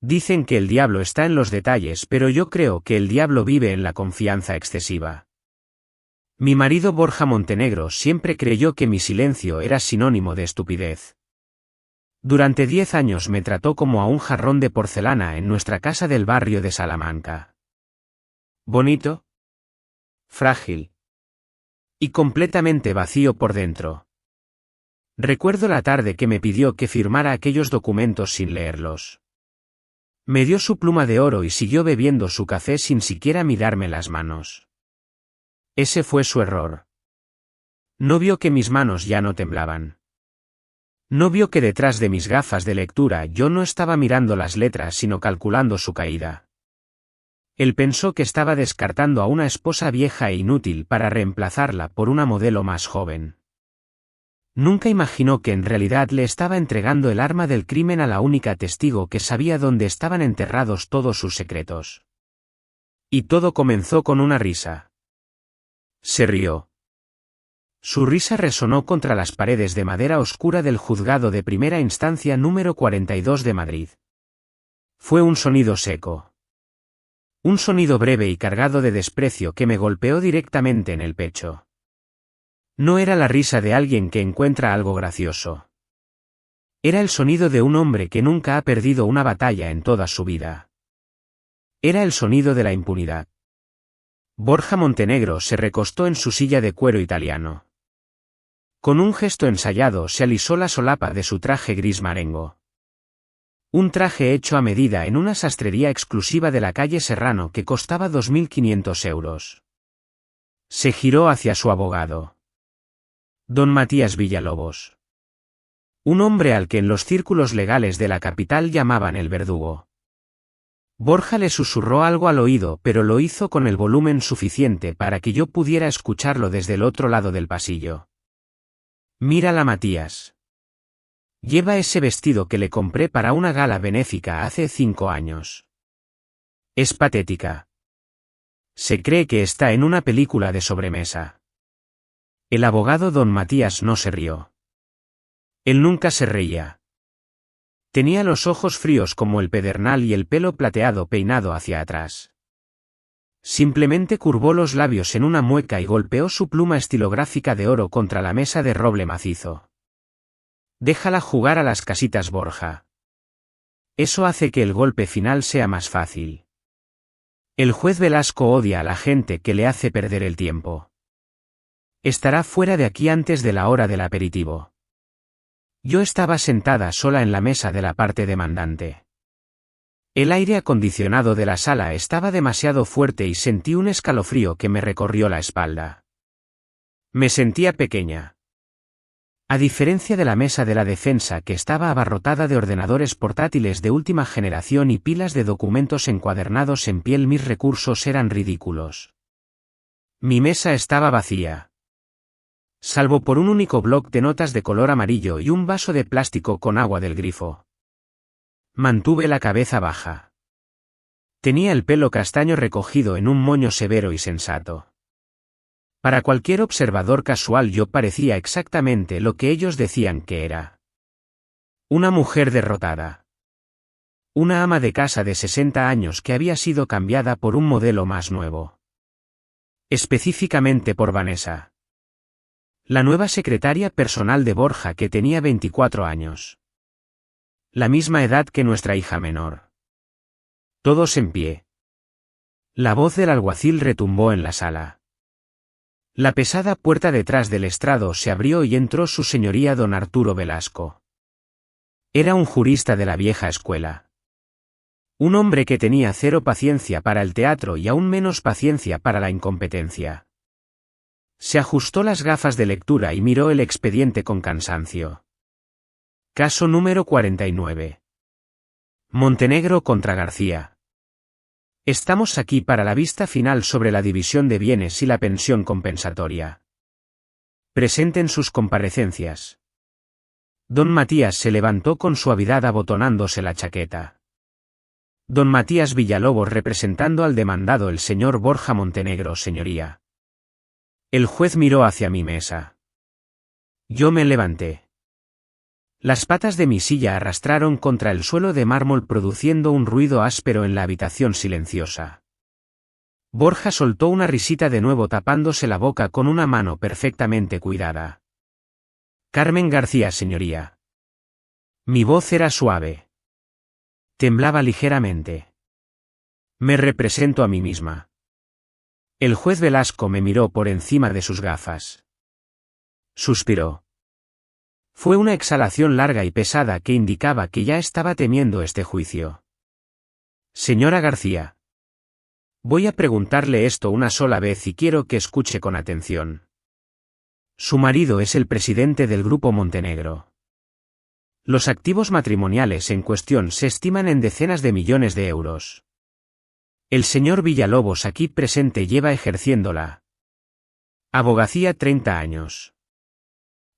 Dicen que el diablo está en los detalles, pero yo creo que el diablo vive en la confianza excesiva. Mi marido Borja Montenegro siempre creyó que mi silencio era sinónimo de estupidez. Durante 10 años me trató como a un jarrón de porcelana en nuestra casa del barrio de Salamanca. Bonito, frágil y completamente vacío por dentro. Recuerdo la tarde que me pidió que firmara aquellos documentos sin leerlos. Me dio su pluma de oro y siguió bebiendo su café sin siquiera mirarme las manos. Ese fue su error. No vio que mis manos ya no temblaban. No vio que detrás de mis gafas de lectura yo no estaba mirando las letras sino calculando su caída. Él pensó que estaba descartando a una esposa vieja e inútil para reemplazarla por una modelo más joven. Nunca imaginó que en realidad le estaba entregando el arma del crimen a la única testigo que sabía dónde estaban enterrados todos sus secretos. Y todo comenzó con una risa. Se rió. Su risa resonó contra las paredes de madera oscura del juzgado de primera instancia número 42 de Madrid. Fue un sonido seco. Un sonido breve y cargado de desprecio que me golpeó directamente en el pecho. No era la risa de alguien que encuentra algo gracioso. Era el sonido de un hombre que nunca ha perdido una batalla en toda su vida. Era el sonido de la impunidad. Borja Montenegro se recostó en su silla de cuero italiano. Con un gesto ensayado se alisó la solapa de su traje gris marengo. Un traje hecho a medida en una sastrería exclusiva de la calle Serrano que costaba 2.500 euros. Se giró hacia su abogado. Don Matías Villalobos. Un hombre al que en los círculos legales de la capital llamaban el verdugo. Borja le susurró algo al oído, pero lo hizo con el volumen suficiente para que yo pudiera escucharlo desde el otro lado del pasillo. Mírala, Matías. Lleva ese vestido que le compré para una gala benéfica hace 5 años. Es patética. Se cree que está en una película de sobremesa. El abogado don Matías no se rió. Él nunca se reía. Tenía los ojos fríos como el pedernal y el pelo plateado peinado hacia atrás. Simplemente curvó los labios en una mueca y golpeó su pluma estilográfica de oro contra la mesa de roble macizo. Déjala jugar a las casitas, Borja. Eso hace que el golpe final sea más fácil. El juez Velasco odia a la gente que le hace perder el tiempo. Estará fuera de aquí antes de la hora del aperitivo. Yo estaba sentada sola en la mesa de la parte demandante. El aire acondicionado de la sala estaba demasiado fuerte y sentí un escalofrío que me recorrió la espalda. Me sentía pequeña. A diferencia de la mesa de la defensa que estaba abarrotada de ordenadores portátiles de última generación y pilas de documentos encuadernados en piel, mis recursos eran ridículos. Mi mesa estaba vacía. Salvo por un único bloc de notas de color amarillo y un vaso de plástico con agua del grifo. Mantuve la cabeza baja. Tenía el pelo castaño recogido en un moño severo y sensato. Para cualquier observador casual yo parecía exactamente lo que ellos decían que era. Una mujer derrotada. Una ama de casa de 60 años que había sido cambiada por un modelo más nuevo. Específicamente por Vanessa. La nueva secretaria personal de Borja, que tenía 24 años. La misma edad que nuestra hija menor. Todos en pie. La voz del alguacil retumbó en la sala. La pesada puerta detrás del estrado se abrió y entró su señoría don Arturo Velasco. Era un jurista de la vieja escuela. Un hombre que tenía cero paciencia para el teatro y aún menos paciencia para la incompetencia. Se ajustó las gafas de lectura y miró el expediente con cansancio. Caso número 49. Montenegro contra García. Estamos aquí para la vista final sobre la división de bienes y la pensión compensatoria. Presenten sus comparecencias. Don Matías se levantó con suavidad abotonándose la chaqueta. Don Matías Villalobos, representando al demandado el señor Borja Montenegro, señoría. El juez miró hacia mi mesa. Yo me levanté. Las patas de mi silla arrastraron contra el suelo de mármol produciendo un ruido áspero en la habitación silenciosa. Borja soltó una risita de nuevo tapándose la boca con una mano perfectamente cuidada. Carmen García, señoría. Mi voz era suave. Temblaba ligeramente. Me represento a mí misma. El juez Velasco me miró por encima de sus gafas. Suspiró. Fue una exhalación larga y pesada que indicaba que ya estaba temiendo este juicio. Señora García. Voy a preguntarle esto una sola vez y quiero que escuche con atención. Su marido es el presidente del Grupo Montenegro. Los activos matrimoniales en cuestión se estiman en decenas de millones de euros. El señor Villalobos aquí presente lleva ejerciendo la abogacía 30 años.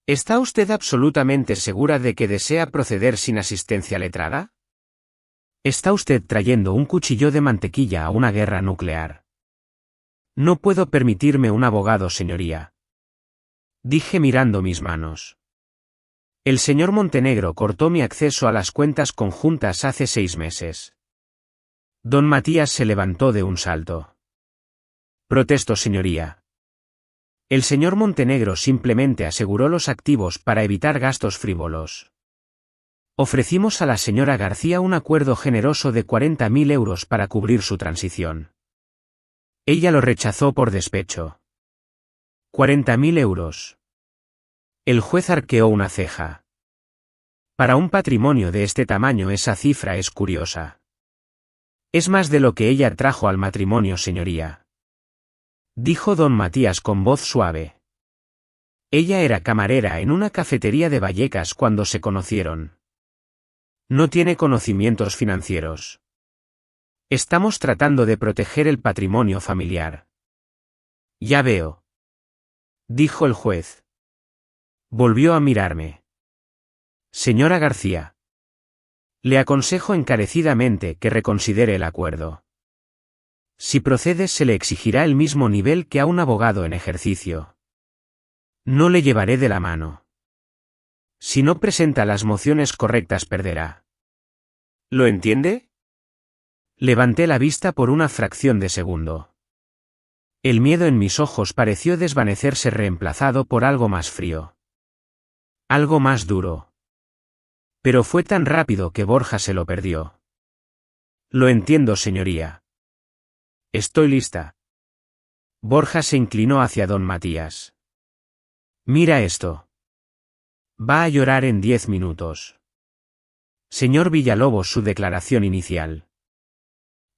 ¿Está usted absolutamente segura de que desea proceder sin asistencia letrada? ¿Está usted trayendo un cuchillo de mantequilla a una guerra nuclear? No puedo permitirme un abogado, señoría. Dije mirando mis manos. El señor Montenegro cortó mi acceso a las cuentas conjuntas hace 6 meses. Don Matías se levantó de un salto. Protesto, señoría. El señor Montenegro simplemente aseguró los activos para evitar gastos frívolos. Ofrecimos a la señora García un acuerdo generoso de 40.000 euros para cubrir su transición. Ella lo rechazó por despecho. 40.000 euros. El juez arqueó una ceja. Para un patrimonio de este tamaño esa cifra es curiosa. Es más de lo que ella trajo al matrimonio, señoría. Dijo don Matías con voz suave. Ella era camarera en una cafetería de Vallecas cuando se conocieron. No tiene conocimientos financieros. Estamos tratando de proteger el patrimonio familiar. Ya veo. Dijo el juez. Volvió a mirarme. Señora García. Le aconsejo encarecidamente que reconsidere el acuerdo. Si procede se le exigirá el mismo nivel que a un abogado en ejercicio. No le llevaré de la mano. Si no presenta las mociones correctas perderá. ¿Lo entiende? Levanté la vista por una fracción de segundo. El miedo en mis ojos pareció desvanecerse reemplazado por algo más frío. Algo más duro. Pero fue tan rápido que Borja se lo perdió. Lo entiendo, señoría. Estoy lista. Borja se inclinó hacia don Matías. Mira esto. Va a llorar en 10 minutos. Señor Villalobos, su declaración inicial.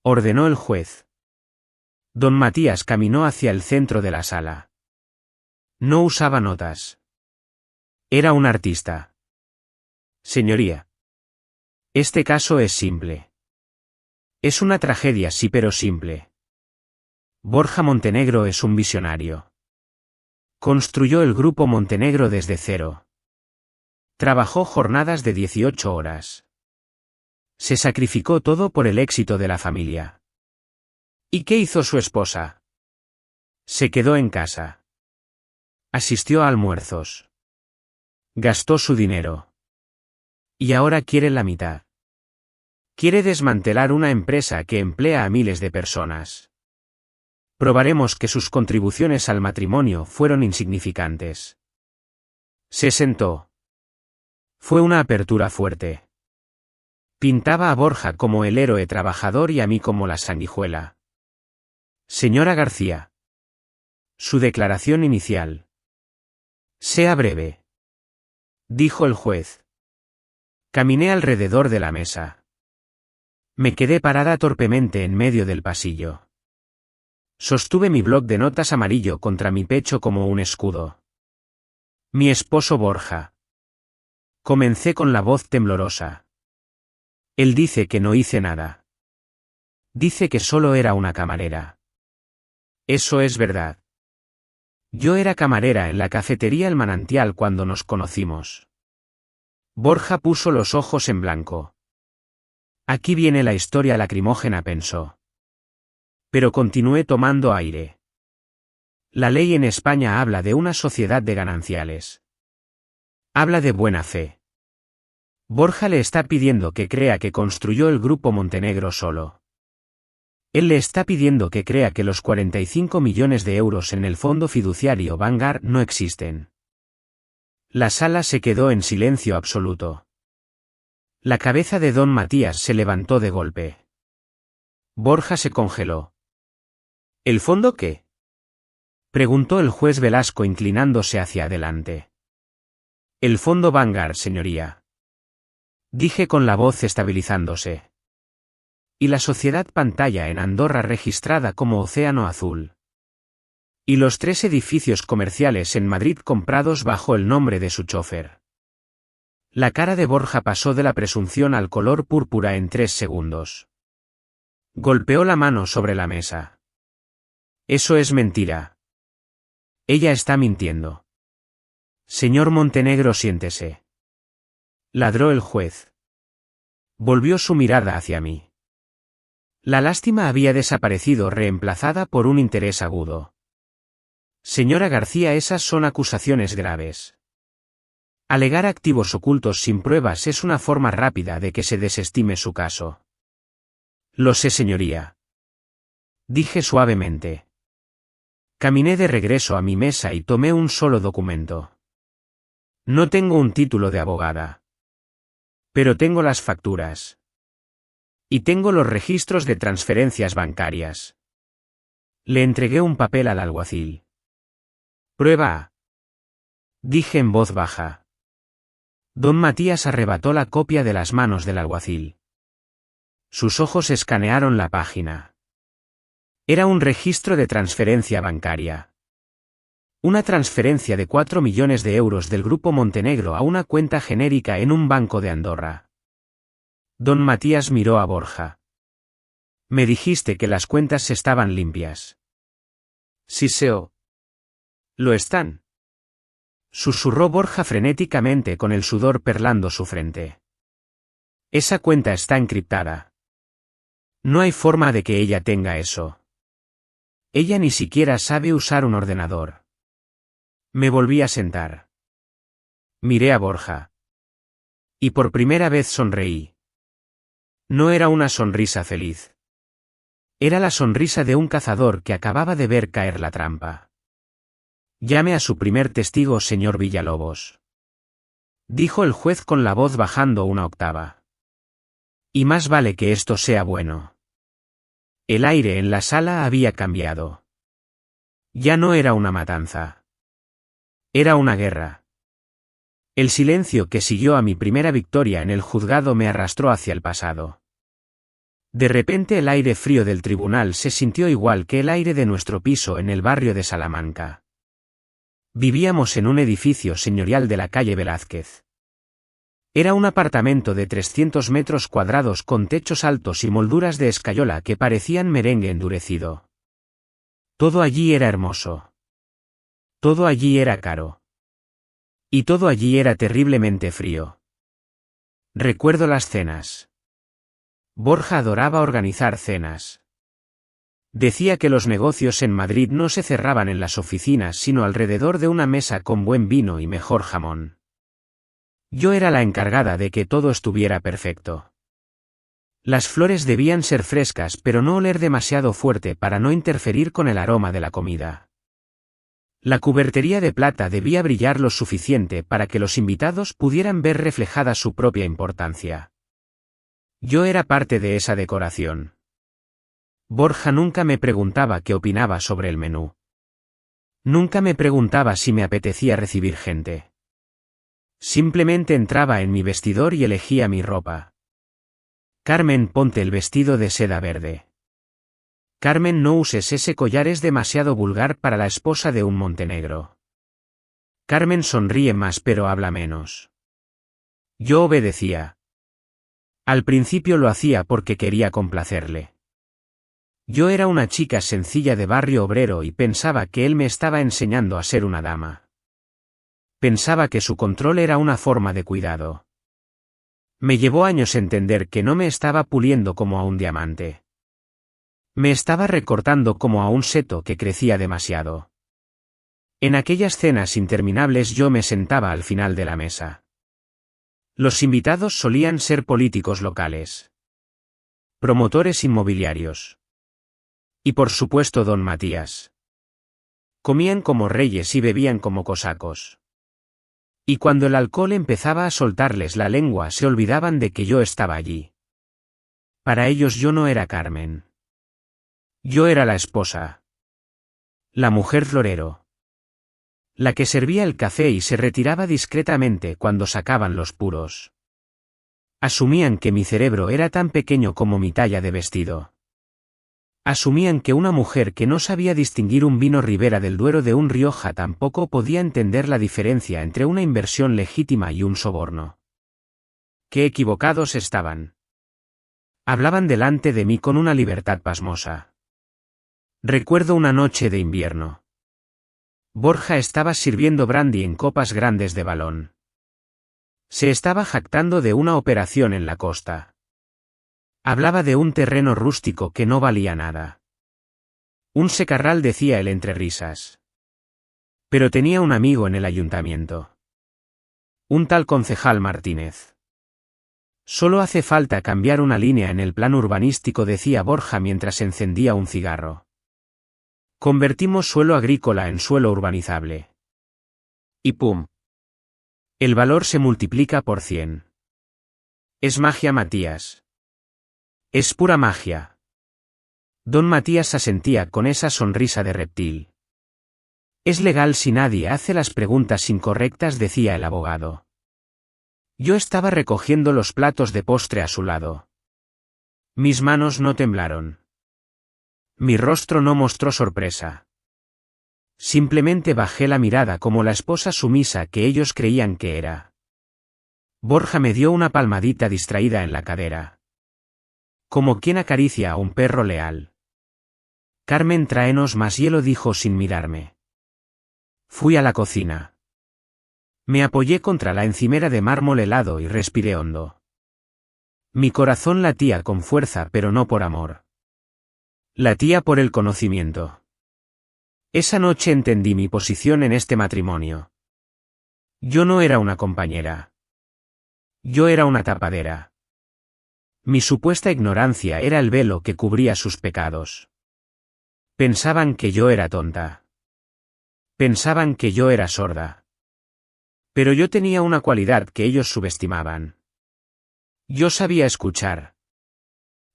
Ordenó el juez. Don Matías caminó hacia el centro de la sala. No usaba notas. Era un artista. Señoría. Este caso es simple. Es una tragedia, sí, pero simple. Borja Montenegro es un visionario. Construyó el Grupo Montenegro desde cero. Trabajó jornadas de 18 horas. Se sacrificó todo por el éxito de la familia. ¿Y qué hizo su esposa? Se quedó en casa. Asistió a almuerzos. Gastó su dinero. Y ahora quiere la mitad. Quiere desmantelar una empresa que emplea a miles de personas. Probaremos que sus contribuciones al matrimonio fueron insignificantes. Se sentó. Fue una apertura fuerte. Pintaba a Borja como el héroe trabajador y a mí como la sanguijuela. Señora García. Su declaración inicial. Sea breve. Dijo el juez. Caminé alrededor de la mesa. Me quedé parada torpemente en medio del pasillo. Sostuve mi bloc de notas amarillo contra mi pecho como un escudo. Mi esposo Borja. Comencé con la voz temblorosa. Él dice que no hice nada. Dice que solo era una camarera. Eso es verdad. Yo era camarera en la cafetería El Manantial cuando nos conocimos. Borja puso los ojos en blanco. Aquí viene la historia lacrimógena, pensó. Pero continué tomando aire. La ley en España habla de una sociedad de gananciales. Habla de buena fe. Borja le está pidiendo que crea que construyó el Grupo Montenegro solo. Él le está pidiendo que crea que los 45 millones de euros en el fondo fiduciario Vanguard no existen. La sala se quedó en silencio absoluto. La cabeza de don Matías se levantó de golpe. Borja se congeló. ¿El fondo qué? Preguntó el juez Velasco inclinándose hacia adelante. El fondo Vanguard, señoría. Dije con la voz estabilizándose. Y la sociedad Pantalla en Andorra registrada como Océano Azul. Y los 3 edificios comerciales en Madrid comprados bajo el nombre de su chofer. La cara de Borja pasó de la presunción al color púrpura en 3 segundos. Golpeó la mano sobre la mesa. Eso es mentira. Ella está mintiendo. Señor Montenegro, siéntese. Ladró el juez. Volvió su mirada hacia mí. La lástima había desaparecido reemplazada por un interés agudo. Señora García, esas son acusaciones graves. Alegar activos ocultos sin pruebas es una forma rápida de que se desestime su caso. Lo sé, señoría. Dije suavemente. Caminé de regreso a mi mesa y tomé un solo documento. No tengo un título de abogada. Pero tengo las facturas. Y tengo los registros de transferencias bancarias. Le entregué un papel al alguacil. Prueba A. Dije en voz baja. Don Matías arrebató la copia de las manos del alguacil. Sus ojos escanearon la página. Era un registro de transferencia bancaria. Una transferencia de 4 millones de euros del Grupo Montenegro a una cuenta genérica en un banco de Andorra. Don Matías miró a Borja. Me dijiste que las cuentas estaban limpias. Sí, seo. Lo están. Susurró Borja frenéticamente con el sudor perlando su frente. Esa cuenta está encriptada. No hay forma de que ella tenga eso. Ella ni siquiera sabe usar un ordenador. Me volví a sentar. Miré a Borja. Y por primera vez sonreí. No era una sonrisa feliz. Era la sonrisa de un cazador que acababa de ver caer la trampa. Llame a su primer testigo, señor Villalobos. Dijo el juez con la voz bajando una octava. Y más vale que esto sea bueno. El aire en la sala había cambiado. Ya no era una matanza. Era una guerra. El silencio que siguió a mi primera victoria en el juzgado me arrastró hacia el pasado. De repente el aire frío del tribunal se sintió igual que el aire de nuestro piso en el barrio de Salamanca. Vivíamos en un edificio señorial de la calle Velázquez. Era un apartamento de 300 metros cuadrados con techos altos y molduras de escayola que parecían merengue endurecido. Todo allí era hermoso. Todo allí era caro. Y todo allí era terriblemente frío. Recuerdo las cenas. Borja adoraba organizar cenas. Decía que los negocios en Madrid no se cerraban en las oficinas sino alrededor de una mesa con buen vino y mejor jamón. Yo era la encargada de que todo estuviera perfecto. Las flores debían ser frescas pero no oler demasiado fuerte para no interferir con el aroma de la comida. La cubertería de plata debía brillar lo suficiente para que los invitados pudieran ver reflejada su propia importancia. Yo era parte de esa decoración. Borja nunca me preguntaba qué opinaba sobre el menú. Nunca me preguntaba si me apetecía recibir gente. Simplemente entraba en mi vestidor y elegía mi ropa. Carmen, ponte el vestido de seda verde. Carmen, no uses ese collar, es demasiado vulgar para la esposa de un Montenegro. Carmen, sonríe más pero habla menos. Yo obedecía. Al principio lo hacía porque quería complacerle. Yo era una chica sencilla de barrio obrero y pensaba que él me estaba enseñando a ser una dama. Pensaba que su control era una forma de cuidado. Me llevó años entender que no me estaba puliendo como a un diamante. Me estaba recortando como a un seto que crecía demasiado. En aquellas cenas interminables yo me sentaba al final de la mesa. Los invitados solían ser políticos locales, promotores inmobiliarios. Y por supuesto don Matías. Comían como reyes y bebían como cosacos. Y cuando el alcohol empezaba a soltarles la lengua se olvidaban de que yo estaba allí. Para ellos yo no era Carmen. Yo era la esposa. La mujer florero. La que servía el café y se retiraba discretamente cuando sacaban los puros. Asumían que mi cerebro era tan pequeño como mi talla de vestido. Asumían que una mujer que no sabía distinguir un vino Ribera del Duero de un Rioja tampoco podía entender la diferencia entre una inversión legítima y un soborno. Qué equivocados estaban. Hablaban delante de mí con una libertad pasmosa. Recuerdo una noche de invierno. Borja estaba sirviendo brandy en copas grandes de balón. Se estaba jactando de una operación en la costa. Hablaba de un terreno rústico que no valía nada. Un secarral, decía él entre risas. Pero tenía un amigo en el ayuntamiento. Un tal concejal Martínez. Solo hace falta cambiar una línea en el plan urbanístico, decía Borja mientras encendía un cigarro. Convertimos suelo agrícola en suelo urbanizable. Y ¡pum! El valor se multiplica por 100. Es magia, Matías. Es pura magia. Don Matías asentía con esa sonrisa de reptil. Es legal si nadie hace las preguntas incorrectas, decía el abogado. Yo estaba recogiendo los platos de postre a su lado. Mis manos no temblaron. Mi rostro no mostró sorpresa. Simplemente bajé la mirada como la esposa sumisa que ellos creían que era. Borja me dio una palmadita distraída en la cadera. Como quien acaricia a un perro leal. Carmen, tráenos más hielo, dijo sin mirarme. Fui a la cocina. Me apoyé contra la encimera de mármol helado y respiré hondo. Mi corazón latía con fuerza, pero no por amor. Latía por el conocimiento. Esa noche entendí mi posición en este matrimonio. Yo no era una compañera. Yo era una tapadera. Mi supuesta ignorancia era el velo que cubría sus pecados. Pensaban que yo era tonta. Pensaban que yo era sorda. Pero yo tenía una cualidad que ellos subestimaban. Yo sabía escuchar.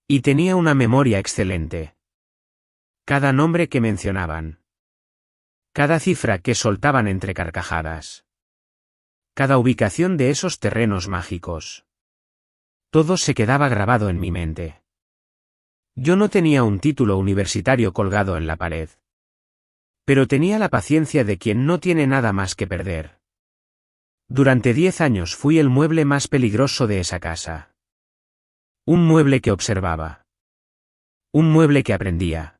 Y tenía una memoria excelente. Cada nombre que mencionaban. Cada cifra que soltaban entre carcajadas. Cada ubicación de esos terrenos mágicos. Todo se quedaba grabado en mi mente. Yo no tenía un título universitario colgado en la pared. Pero tenía la paciencia de quien no tiene nada más que perder. Durante 10 años fui el mueble más peligroso de esa casa. Un mueble que observaba. Un mueble que aprendía.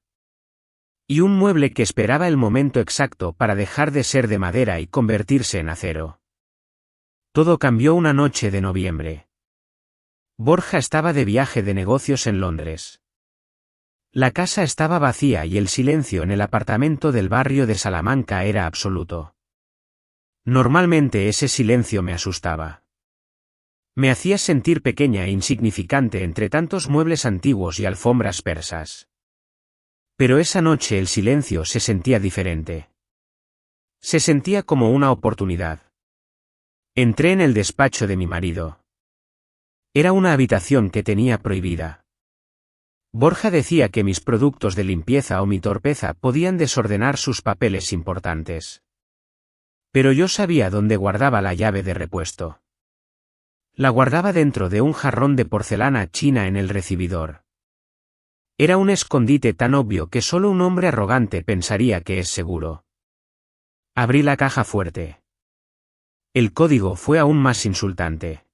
Y un mueble que esperaba el momento exacto para dejar de ser de madera y convertirse en acero. Todo cambió una noche de noviembre. Borja estaba de viaje de negocios en Londres. La casa estaba vacía y el silencio en el apartamento del barrio de Salamanca era absoluto. Normalmente ese silencio me asustaba. Me hacía sentir pequeña e insignificante entre tantos muebles antiguos y alfombras persas. Pero esa noche el silencio se sentía diferente. Se sentía como una oportunidad. Entré en el despacho de mi marido. Era una habitación que tenía prohibida. Borja decía que mis productos de limpieza o mi torpeza podían desordenar sus papeles importantes. Pero yo sabía dónde guardaba la llave de repuesto. La guardaba dentro de un jarrón de porcelana china en el recibidor. Era un escondite tan obvio que solo un hombre arrogante pensaría que es seguro. Abrí la caja fuerte. El código fue aún más insultante.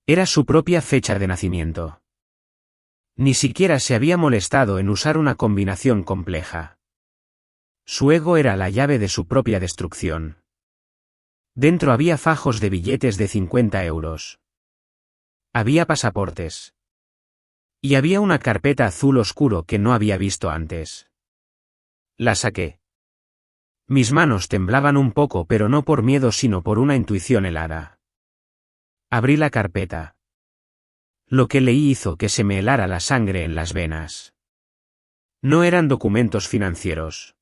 Era su propia fecha de nacimiento. Ni siquiera se había molestado en usar una combinación compleja. Su ego era la llave de su propia destrucción. Dentro había fajos de billetes de 50 euros. Había pasaportes. Y había una carpeta azul oscuro que no había visto antes. La saqué. Mis manos temblaban un poco, pero no por miedo sino por una intuición helada. Abrí la carpeta. Lo que leí hizo que se me helara la sangre en las venas. No eran documentos financieros.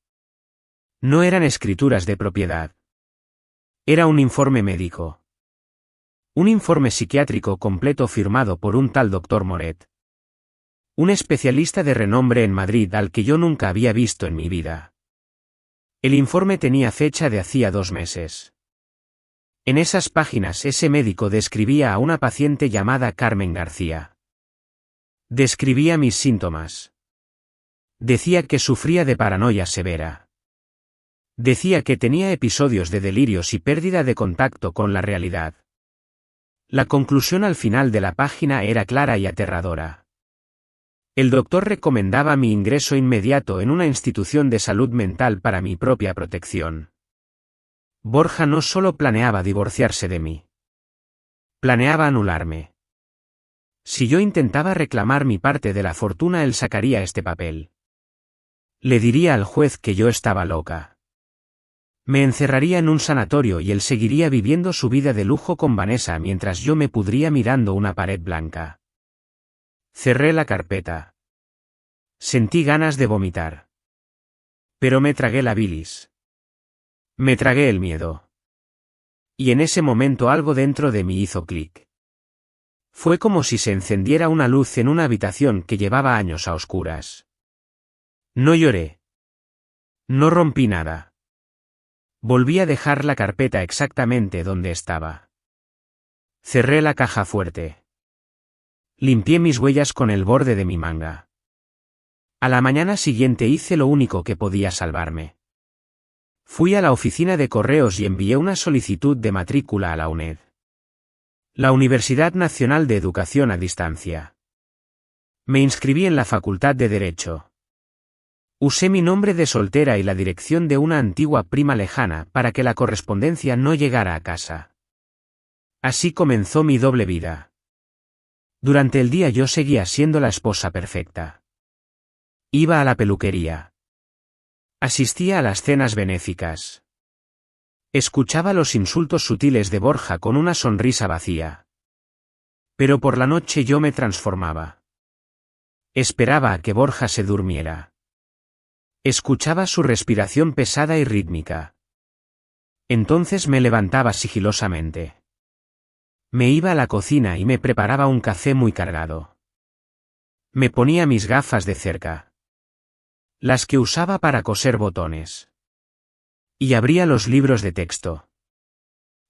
No eran escrituras de propiedad. Era un informe médico. Un informe psiquiátrico completo firmado por un tal doctor Moret. Un especialista de renombre en Madrid al que yo nunca había visto en mi vida. El informe tenía fecha de hacía 2 meses. En esas páginas ese médico describía a una paciente llamada Carmen García. Describía mis síntomas. Decía que sufría de paranoia severa. Decía que tenía episodios de delirios y pérdida de contacto con la realidad. La conclusión al final de la página era clara y aterradora. El doctor recomendaba mi ingreso inmediato en una institución de salud mental para mi propia protección. Borja no solo planeaba divorciarse de mí. Planeaba anularme. Si yo intentaba reclamar mi parte de la fortuna, él sacaría este papel. Le diría al juez que yo estaba loca. Me encerraría en un sanatorio y él seguiría viviendo su vida de lujo con Vanessa mientras yo me pudría mirando una pared blanca. Cerré la carpeta. Sentí ganas de vomitar. Pero me tragué la bilis. Me tragué el miedo. Y en ese momento algo dentro de mí hizo clic. Fue como si se encendiera una luz en una habitación que llevaba años a oscuras. No lloré. No rompí nada. Volví a dejar la carpeta exactamente donde estaba. Cerré la caja fuerte. Limpié mis huellas con el borde de mi manga. A la mañana siguiente hice lo único que podía salvarme. Fui a la oficina de correos y envié una solicitud de matrícula a la UNED. La Universidad Nacional de Educación a Distancia. Me inscribí en la Facultad de Derecho. Usé mi nombre de soltera y la dirección de una antigua prima lejana para que la correspondencia no llegara a casa. Así comenzó mi doble vida. Durante el día yo seguía siendo la esposa perfecta. Iba a la peluquería. Asistía a las cenas benéficas. Escuchaba los insultos sutiles de Borja con una sonrisa vacía. Pero por la noche yo me transformaba. Esperaba a que Borja se durmiera. Escuchaba su respiración pesada y rítmica. Entonces me levantaba sigilosamente. Me iba a la cocina y me preparaba un café muy cargado. Me ponía mis gafas de cerca. Las que usaba para coser botones. Y abría los libros de texto.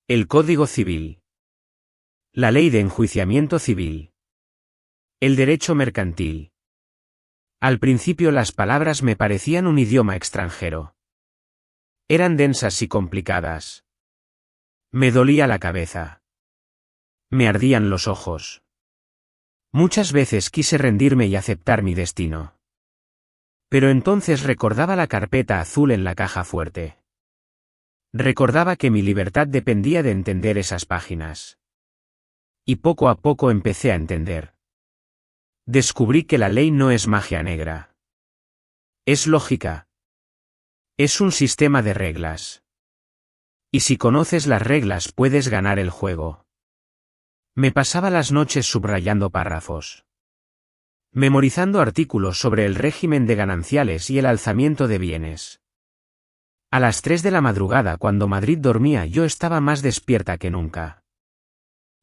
El Código Civil. La Ley de Enjuiciamiento Civil. El Derecho Mercantil. Al principio las palabras me parecían un idioma extranjero. Eran densas y complicadas. Me dolía la cabeza. Me ardían los ojos. Muchas veces quise rendirme y aceptar mi destino. Pero entonces recordaba la carpeta azul en la caja fuerte. Recordaba que mi libertad dependía de entender esas páginas. Y poco a poco empecé a entender. Descubrí que la ley no es magia negra. Es lógica. Es un sistema de reglas. Y si conoces las reglas puedes ganar el juego. Me pasaba las noches subrayando párrafos. Memorizando artículos sobre el régimen de gananciales y el alzamiento de bienes. A las 3 de la madrugada, cuando Madrid dormía, yo estaba más despierta que nunca.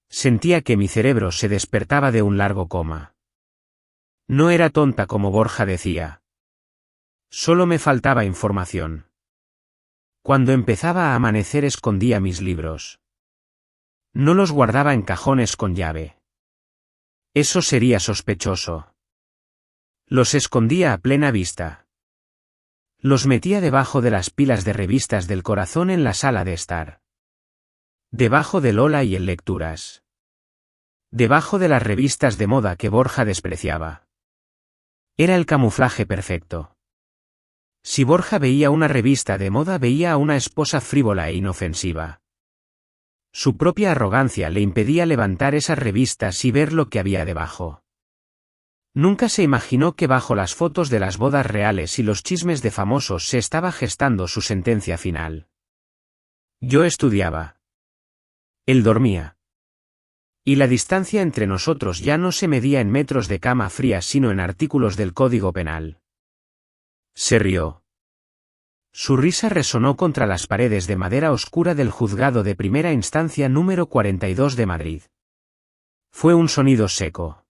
Sentía que mi cerebro se despertaba de un largo coma. No era tonta como Borja decía. Solo me faltaba información. Cuando empezaba a amanecer escondía mis libros. No los guardaba en cajones con llave. Eso sería sospechoso. Los escondía a plena vista. Los metía debajo de las pilas de revistas del corazón en la sala de estar. Debajo de Lola y el Lecturas. Debajo de las revistas de moda que Borja despreciaba. Era el camuflaje perfecto. Si Borja veía una revista de moda, veía a una esposa frívola e inofensiva. Su propia arrogancia le impedía levantar esas revistas y ver lo que había debajo. Nunca se imaginó que bajo las fotos de las bodas reales y los chismes de famosos se estaba gestando su sentencia final. Yo estudiaba. Él dormía. Y la distancia entre nosotros ya no se medía en metros de cama fría sino en artículos del Código Penal. Se rió. Su risa resonó contra las paredes de madera oscura del juzgado de primera instancia número 42 de Madrid. Fue un sonido seco.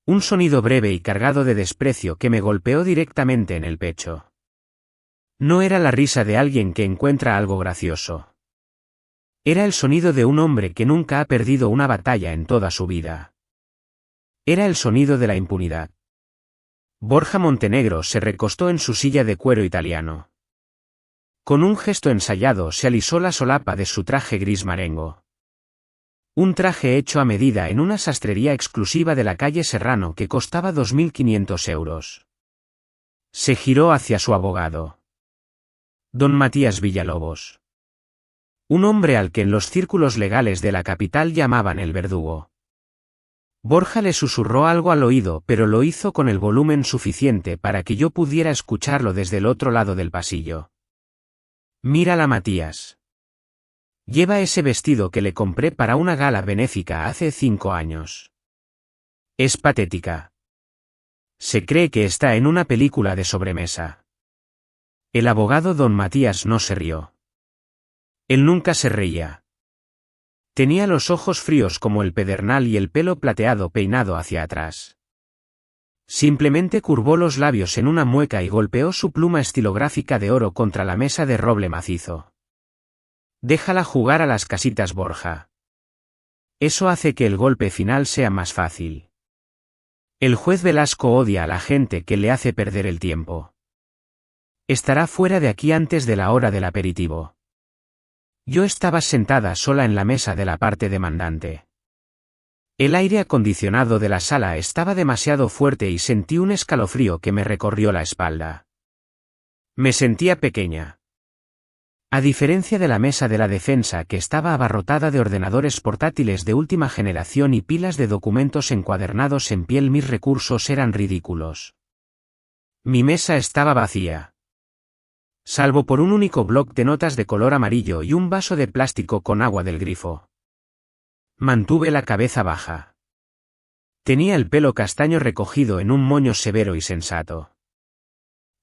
Un sonido breve y cargado de desprecio que me golpeó directamente en el pecho. No era la risa de alguien que encuentra algo gracioso. Era el sonido de un hombre que nunca ha perdido una batalla en toda su vida. Era el sonido de la impunidad. Borja Montenegro se recostó en su silla de cuero italiano. Con un gesto ensayado se alisó la solapa de su traje gris marengo. Un traje hecho a medida en una sastrería exclusiva de la calle Serrano que costaba 2.500 euros. Se giró hacia su abogado. Don Matías Villalobos. Un hombre al que en los círculos legales de la capital llamaban el verdugo. Borja le susurró algo al oído, pero lo hizo con el volumen suficiente para que yo pudiera escucharlo desde el otro lado del pasillo. Mírala, Matías. Lleva ese vestido que le compré para una gala benéfica hace 5 años. Es patética. Se cree que está en una película de sobremesa. El abogado don Matías no se rió. Él nunca se reía. Tenía los ojos fríos como el pedernal y el pelo plateado peinado hacia atrás. Simplemente curvó los labios en una mueca y golpeó su pluma estilográfica de oro contra la mesa de roble macizo. Déjala jugar a las casitas, Borja. Eso hace que el golpe final sea más fácil. El juez Velasco odia a la gente que le hace perder el tiempo. Estará fuera de aquí antes de la hora del aperitivo. Yo estaba sentada sola en la mesa de la parte demandante. El aire acondicionado de la sala estaba demasiado fuerte y sentí un escalofrío que me recorrió la espalda. Me sentía pequeña. A diferencia de la mesa de la defensa que estaba abarrotada de ordenadores portátiles de última generación y pilas de documentos encuadernados en piel, mis recursos eran ridículos. Mi mesa estaba vacía. Salvo por un único bloc de notas de color amarillo y un vaso de plástico con agua del grifo. Mantuve la cabeza baja. Tenía el pelo castaño recogido en un moño severo y sensato.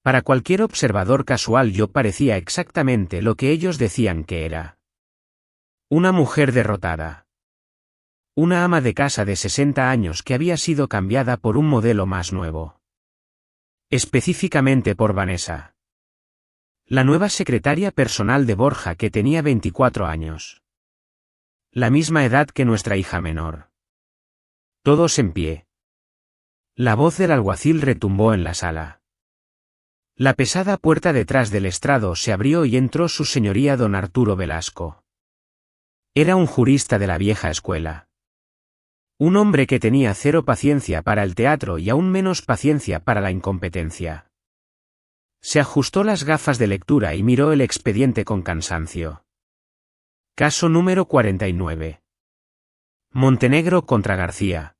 Para cualquier observador casual yo parecía exactamente lo que ellos decían que era. Una mujer derrotada. Una ama de casa de 60 años que había sido cambiada por un modelo más nuevo. Específicamente por Vanessa. La nueva secretaria personal de Borja, que tenía 24 años. La misma edad que nuestra hija menor. Todos en pie. La voz del alguacil retumbó en la sala. La pesada puerta detrás del estrado se abrió y entró su señoría don Arturo Velasco. Era un jurista de la vieja escuela. Un hombre que tenía cero paciencia para el teatro y aún menos paciencia para la incompetencia. Se ajustó las gafas de lectura y miró el expediente con cansancio. Caso número 49. Montenegro contra García.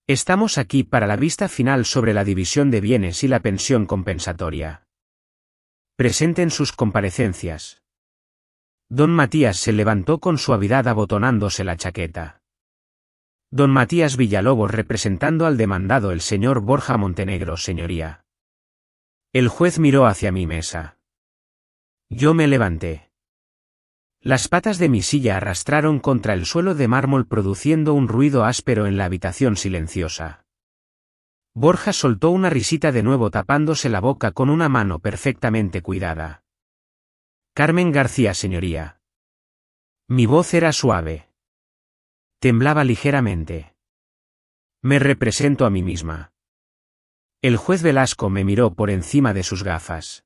Estamos aquí para la vista final sobre la división de bienes y la pensión compensatoria. Presenten sus comparecencias. Don Matías se levantó con suavidad abotonándose la chaqueta. Don Matías Villalobos, representando al demandado el señor Borja Montenegro, señoría. El juez miró hacia mi mesa. Yo me levanté. Las patas de mi silla arrastraron contra el suelo de mármol produciendo un ruido áspero en la habitación silenciosa. Borja soltó una risita de nuevo tapándose la boca con una mano perfectamente cuidada. Carmen García, señoría. Mi voz era suave. Temblaba ligeramente. Me represento a mí misma. El juez Velasco me miró por encima de sus gafas.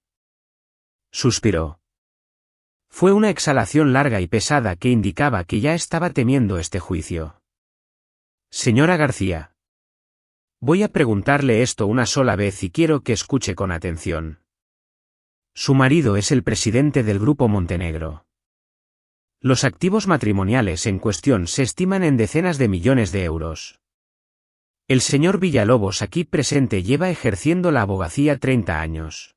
Suspiró. Fue una exhalación larga y pesada que indicaba que ya estaba temiendo este juicio. Señora García. Voy a preguntarle esto una sola vez y quiero que escuche con atención. Su marido es el presidente del Grupo Montenegro. Los activos matrimoniales en cuestión se estiman en decenas de millones de euros. El señor Villalobos aquí presente lleva ejerciendo la abogacía 30 años.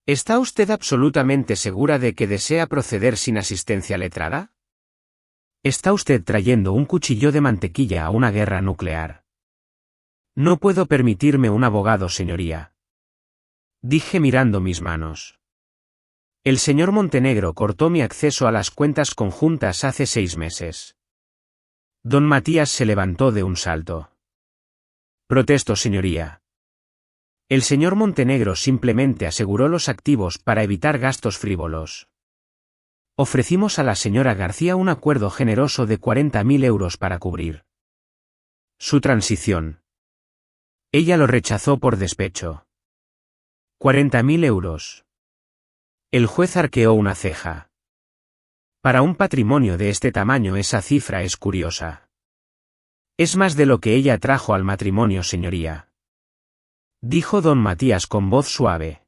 ¿Está usted absolutamente segura de que desea proceder sin asistencia letrada? Está usted trayendo un cuchillo de mantequilla a una guerra nuclear. No puedo permitirme un abogado, señoría. Dije mirando mis manos. El señor Montenegro cortó mi acceso a las cuentas conjuntas hace 6 meses. Don Matías se levantó de un salto. Protesto, señoría. El señor Montenegro simplemente aseguró los activos para evitar gastos frívolos. Ofrecimos a la señora García un acuerdo generoso de 40.000 euros para cubrir su transición. Ella lo rechazó por despecho. 40.000 euros. El juez arqueó una ceja. Para un patrimonio de este tamaño esa cifra es curiosa. Es más de lo que ella trajo al matrimonio, señoría. Dijo don Matías con voz suave.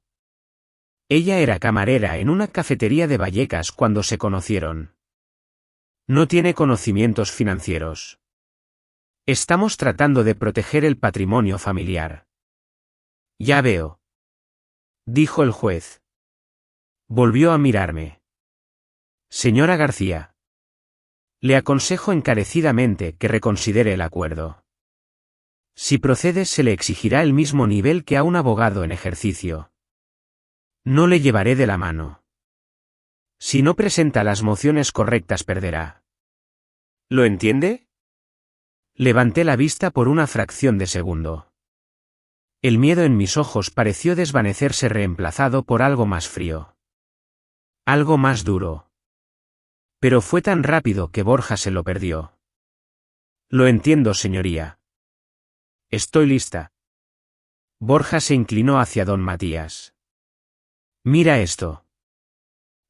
Ella era camarera en una cafetería de Vallecas cuando se conocieron. No tiene conocimientos financieros. Estamos tratando de proteger el patrimonio familiar. Ya veo. Dijo el juez. Volvió a mirarme. Señora García. Le aconsejo encarecidamente que reconsidere el acuerdo. Si procede se le exigirá el mismo nivel que a un abogado en ejercicio. No le llevaré de la mano. Si no presenta las mociones correctas perderá. ¿Lo entiende? Levanté la vista por una fracción de segundo. El miedo en mis ojos pareció desvanecerse reemplazado por algo más frío. Algo más duro. Pero fue tan rápido que Borja se lo perdió. Lo entiendo, señoría. Estoy lista. Borja se inclinó hacia don Matías. Mira esto.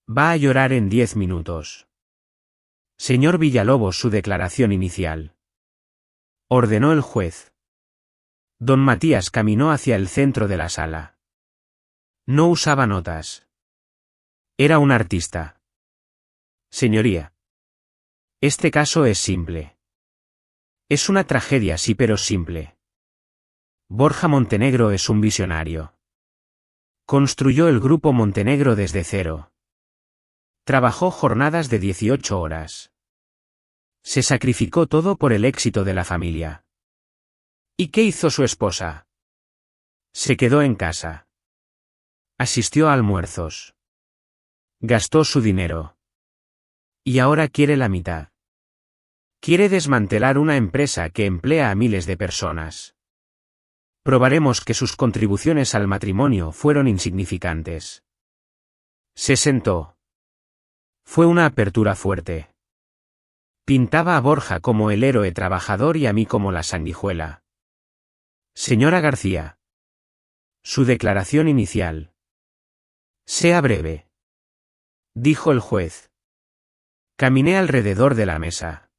Va a llorar en 10 minutos. Señor Villalobos, su declaración inicial. Ordenó el juez. Don Matías caminó hacia el centro de la sala. No usaba notas. Era un artista. Señoría. Este caso es simple. Es una tragedia, sí, pero simple. Borja Montenegro es un visionario. Construyó el grupo Montenegro desde cero. Trabajó jornadas de 18 horas. Se sacrificó todo por el éxito de la familia. ¿Y qué hizo su esposa? Se quedó en casa. Asistió a almuerzos. Gastó su dinero. Y ahora quiere la mitad. Quiere desmantelar una empresa que emplea a miles de personas. Probaremos que sus contribuciones al matrimonio fueron insignificantes. Se sentó. Fue una apertura fuerte. Pintaba a Borja como el héroe trabajador y a mí como la sanguijuela. Señora García. Su declaración inicial. Sea breve. Dijo el juez. Caminé alrededor de la mesa.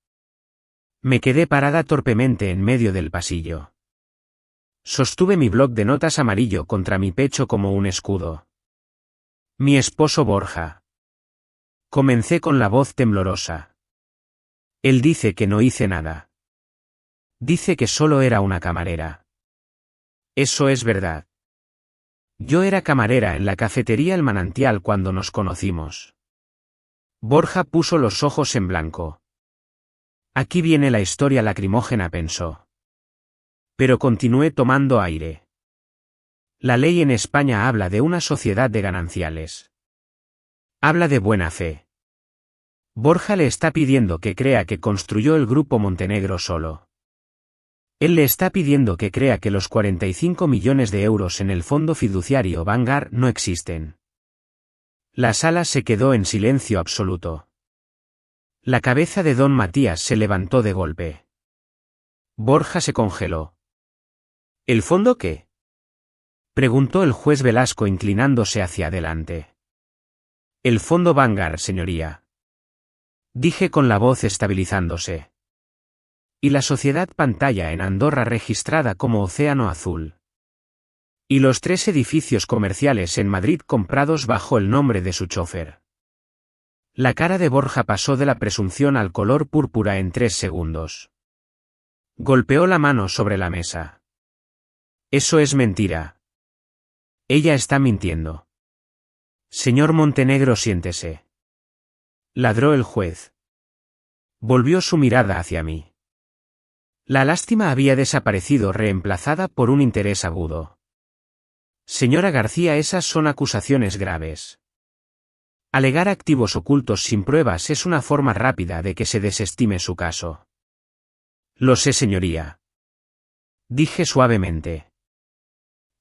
Me quedé parada torpemente en medio del pasillo. Sostuve mi bloc de notas amarillo contra mi pecho como un escudo. Mi esposo Borja. Comencé con la voz temblorosa. Él dice que no hice nada. Dice que solo era una camarera. Eso es verdad. Yo era camarera en la cafetería El Manantial cuando nos conocimos. Borja puso los ojos en blanco. Aquí viene la historia lacrimógena, pensó. Pero continué tomando aire. La ley en España habla de una sociedad de gananciales. Habla de buena fe. Borja le está pidiendo que crea que construyó el grupo Montenegro solo. Él le está pidiendo que crea que los 45 millones de euros en el fondo fiduciario Vanguard no existen. La sala se quedó en silencio absoluto. La cabeza de don Matías se levantó de golpe. Borja se congeló. ¿El fondo qué? Preguntó el juez Velasco inclinándose hacia adelante. El fondo Vanguard, señoría. Dije con la voz estabilizándose. Y la sociedad Pantalla en Andorra registrada como Océano Azul. Y los 3 edificios comerciales en Madrid comprados bajo el nombre de su chofer. La cara de Borja pasó de la presunción al color púrpura en 3 segundos. Golpeó la mano sobre la mesa. Eso es mentira. Ella está mintiendo. Señor Montenegro, siéntese. Ladró el juez. Volvió su mirada hacia mí. La lástima había desaparecido reemplazada por un interés agudo. Señora García, esas son acusaciones graves. Alegar activos ocultos sin pruebas es una forma rápida de que se desestime su caso. Lo sé, señoría. Dije suavemente.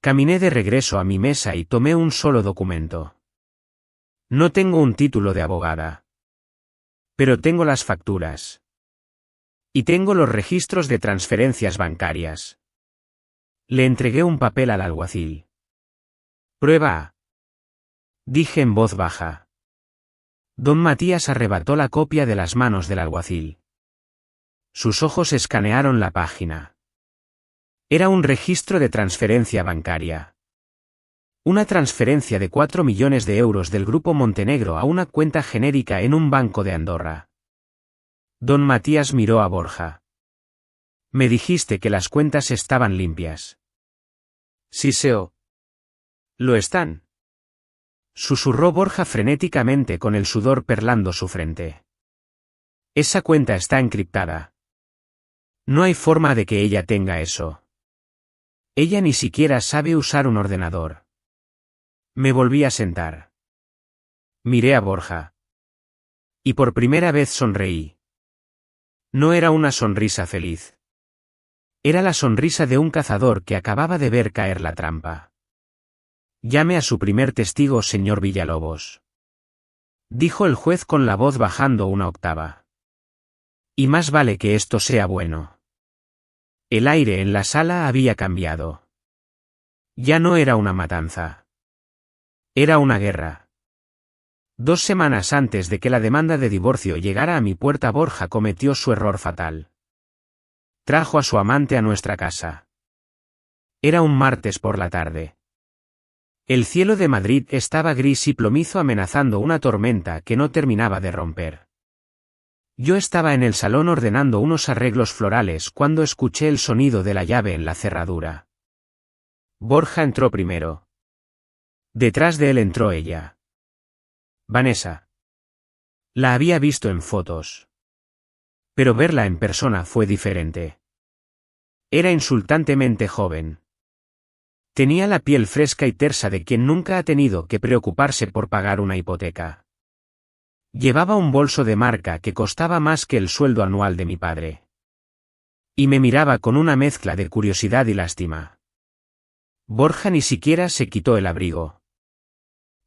Caminé de regreso a mi mesa y tomé un solo documento. No tengo un título de abogada. Pero tengo las facturas. Y tengo los registros de transferencias bancarias. Le entregué un papel al alguacil. Prueba A. Dije en voz baja. Don Matías arrebató la copia de las manos del alguacil. Sus ojos escanearon la página. Era un registro de transferencia bancaria. Una transferencia de 4 millones de euros del Grupo Montenegro a una cuenta genérica en un banco de Andorra. Don Matías miró a Borja. Me dijiste que las cuentas estaban limpias. Sí, seo. Lo están. Susurró Borja frenéticamente con el sudor perlando su frente. Esa cuenta está encriptada. No hay forma de que ella tenga eso. Ella ni siquiera sabe usar un ordenador. Me volví a sentar. Miré a Borja. Y por primera vez sonreí. No era una sonrisa feliz. Era la sonrisa de un cazador que acababa de ver caer la trampa. Llame a su primer testigo, señor Villalobos. Dijo el juez con la voz bajando una octava. Y más vale que esto sea bueno. El aire en la sala había cambiado. Ya no era una matanza. Era una guerra. 2 semanas antes de que la demanda de divorcio llegara a mi puerta, Borja cometió su error fatal. Trajo a su amante a nuestra casa. Era un martes por la tarde. El cielo de Madrid estaba gris y plomizo, amenazando una tormenta que no terminaba de romper. Yo estaba en el salón ordenando unos arreglos florales cuando escuché el sonido de la llave en la cerradura. Borja entró primero. Detrás de él entró ella. Vanessa. La había visto en fotos. Pero verla en persona fue diferente. Era insultantemente joven. Tenía la piel fresca y tersa de quien nunca ha tenido que preocuparse por pagar una hipoteca. Llevaba un bolso de marca que costaba más que el sueldo anual de mi padre. Y me miraba con una mezcla de curiosidad y lástima. Borja ni siquiera se quitó el abrigo.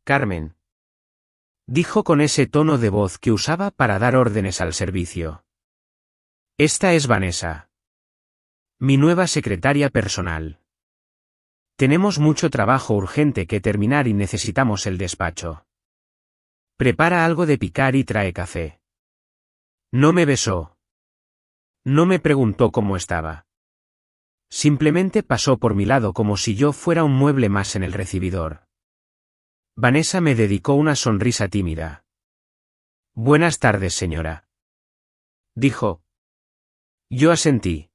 Carmen. Dijo con ese tono de voz que usaba para dar órdenes al servicio. Esta es Vanessa. Mi nueva secretaria personal. Tenemos mucho trabajo urgente que terminar y necesitamos el despacho. Prepara algo de picar y trae café. No me besó. No me preguntó cómo estaba. Simplemente pasó por mi lado como si yo fuera un mueble más en el recibidor. Vanessa me dedicó una sonrisa tímida. Buenas tardes, señora. Dijo. Yo asentí.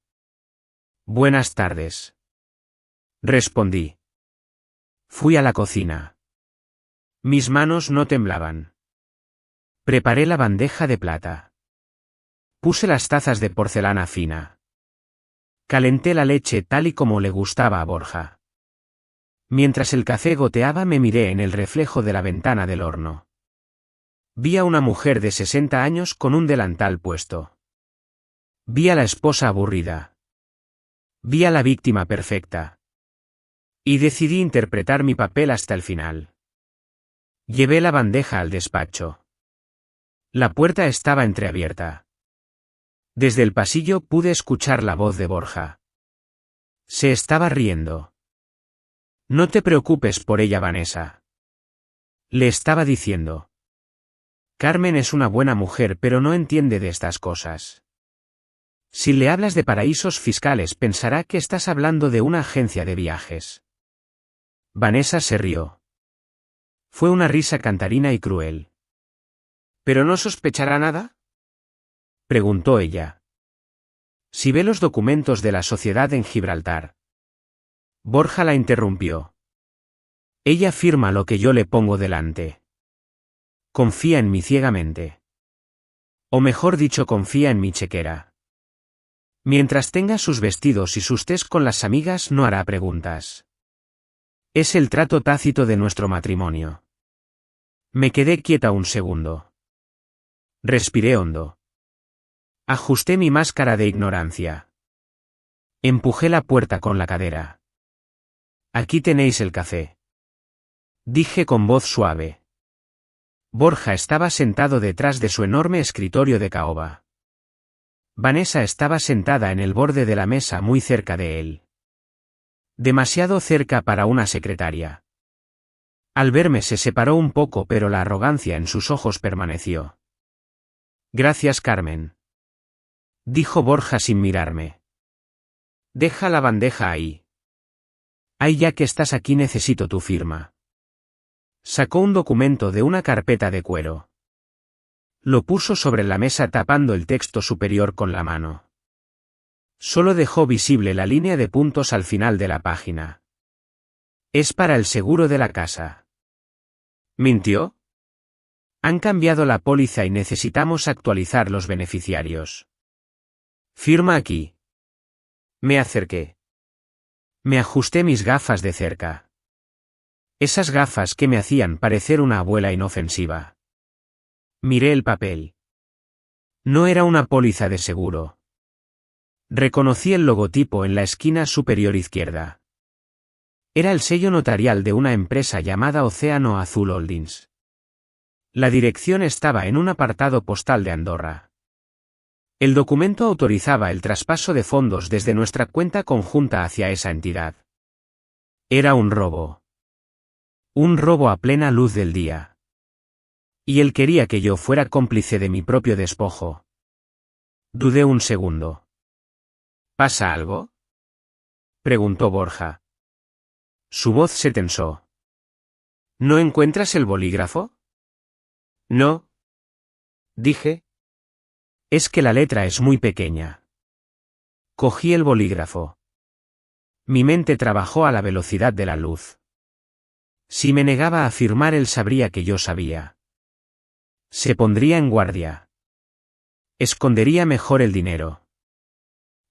Buenas tardes. Respondí. Fui a la cocina. Mis manos no temblaban. Preparé la bandeja de plata. Puse las tazas de porcelana fina. Calenté la leche tal y como le gustaba a Borja. Mientras el café goteaba, me miré en el reflejo de la ventana del horno. Vi a una mujer de 60 años con un delantal puesto. Vi a la esposa aburrida. Vi a la víctima perfecta. Y decidí interpretar mi papel hasta el final. Llevé la bandeja al despacho. La puerta estaba entreabierta. Desde el pasillo pude escuchar la voz de Borja. Se estaba riendo. No te preocupes por ella, Vanessa. Le estaba diciendo. Carmen es una buena mujer, pero no entiende de estas cosas. Si le hablas de paraísos fiscales, pensará que estás hablando de una agencia de viajes. Vanessa se rió. Fue una risa cantarina y cruel. ¿Pero no sospechará nada?, preguntó ella. Si ve los documentos de la sociedad en Gibraltar. Borja la interrumpió. Ella firma lo que yo le pongo delante. Confía en mí ciegamente. O mejor dicho, confía en mi chequera. Mientras tenga sus vestidos y sus tés con las amigas no hará preguntas. Es el trato tácito de nuestro matrimonio. Me quedé quieta un segundo. Respiré hondo. Ajusté mi máscara de ignorancia. Empujé la puerta con la cadera. Aquí tenéis el café. Dije con voz suave. Borja estaba sentado detrás de su enorme escritorio de caoba. Vanessa estaba sentada en el borde de la mesa muy cerca de él. Demasiado cerca para una secretaria. Al verme se separó un poco, pero la arrogancia en sus ojos permaneció. Gracias, Carmen. Dijo Borja sin mirarme. Deja la bandeja ahí. Ay, ya que estás aquí necesito tu firma. Sacó un documento de una carpeta de cuero. Lo puso sobre la mesa tapando el texto superior con la mano. Solo dejó visible la línea de puntos al final de la página. Es para el seguro de la casa. ¿Mintió? Han cambiado la póliza y necesitamos actualizar los beneficiarios. Firma aquí. Me acerqué. Me ajusté mis gafas de cerca. Esas gafas que me hacían parecer una abuela inofensiva. Miré el papel. No era una póliza de seguro. Reconocí el logotipo en la esquina superior izquierda. Era el sello notarial de una empresa llamada Océano Azul Holdings. La dirección estaba en un apartado postal de Andorra. El documento autorizaba el traspaso de fondos desde nuestra cuenta conjunta hacia esa entidad. Era un robo. Un robo a plena luz del día. Y él quería que yo fuera cómplice de mi propio despojo. Dudé un segundo. ¿Pasa algo? Preguntó Borja. Su voz se tensó. ¿No encuentras el bolígrafo? No. Dije. Es que la letra es muy pequeña. Cogí el bolígrafo. Mi mente trabajó a la velocidad de la luz. Si me negaba a firmar, él sabría que yo sabía. Se pondría en guardia. Escondería mejor el dinero.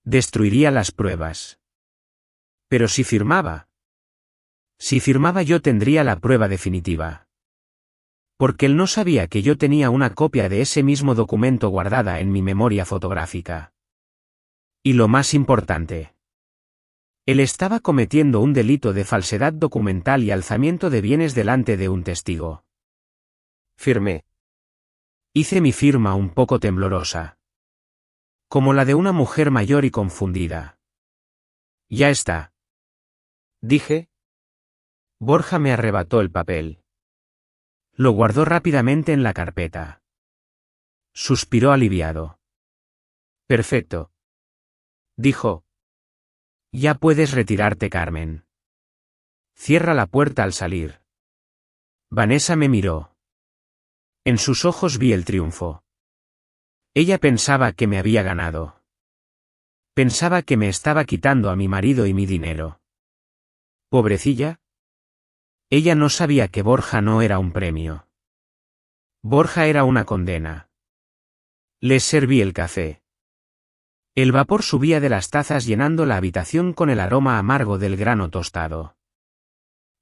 Destruiría las pruebas. Pero si firmaba. Si firmaba yo tendría la prueba definitiva. Porque él no sabía que yo tenía una copia de ese mismo documento guardada en mi memoria fotográfica. Y lo más importante. Él estaba cometiendo un delito de falsedad documental y alzamiento de bienes delante de un testigo. Firmé. Hice mi firma un poco temblorosa. Como la de una mujer mayor y confundida. Ya está. Dije. Borja me arrebató el papel. Lo guardó rápidamente en la carpeta. Suspiró aliviado. Perfecto. Dijo. Ya puedes retirarte, Carmen. Cierra la puerta al salir. Vanessa me miró. En sus ojos vi el triunfo. Ella pensaba que me había ganado. Pensaba que me estaba quitando a mi marido y mi dinero. Pobrecilla. Ella no sabía que Borja no era un premio. Borja era una condena. Les serví el café. El vapor subía de las tazas llenando la habitación con el aroma amargo del grano tostado.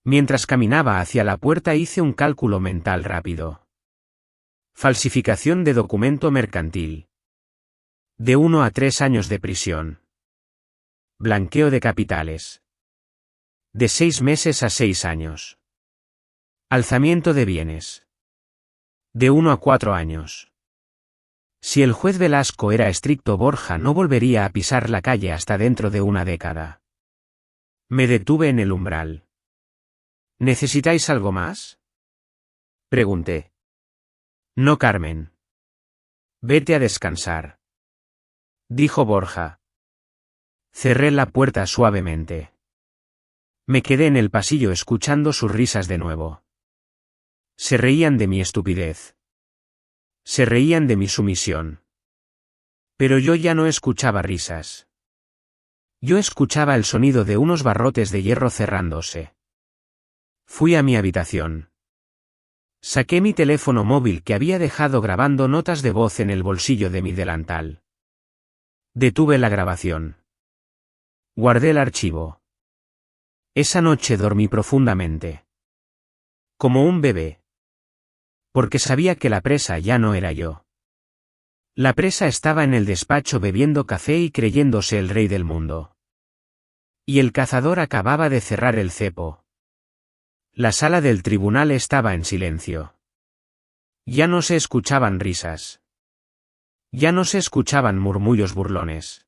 Mientras caminaba hacia la puerta hice un cálculo mental rápido. Falsificación de documento mercantil. De 1 a 3 años de prisión. Blanqueo de capitales. De 6 meses a 6 años. Alzamiento de bienes. De 1 a 4 años. Si el juez Velasco era estricto, Borja no volvería a pisar la calle hasta dentro de una década. Me detuve en el umbral. ¿Necesitáis algo más? Pregunté. No, Carmen. Vete a descansar. Dijo Borja. Cerré la puerta suavemente. Me quedé en el pasillo escuchando sus risas de nuevo. Se reían de mi estupidez. Se reían de mi sumisión. Pero yo ya no escuchaba risas. Yo escuchaba el sonido de unos barrotes de hierro cerrándose. Fui a mi habitación. Saqué mi teléfono móvil que había dejado grabando notas de voz en el bolsillo de mi delantal. Detuve la grabación. Guardé el archivo. Esa noche dormí profundamente. Como un bebé. Porque sabía que la presa ya no era yo. La presa estaba en el despacho bebiendo café y creyéndose el rey del mundo. Y el cazador acababa de cerrar el cepo. La sala del tribunal estaba en silencio. Ya no se escuchaban risas. Ya no se escuchaban murmullos burlones.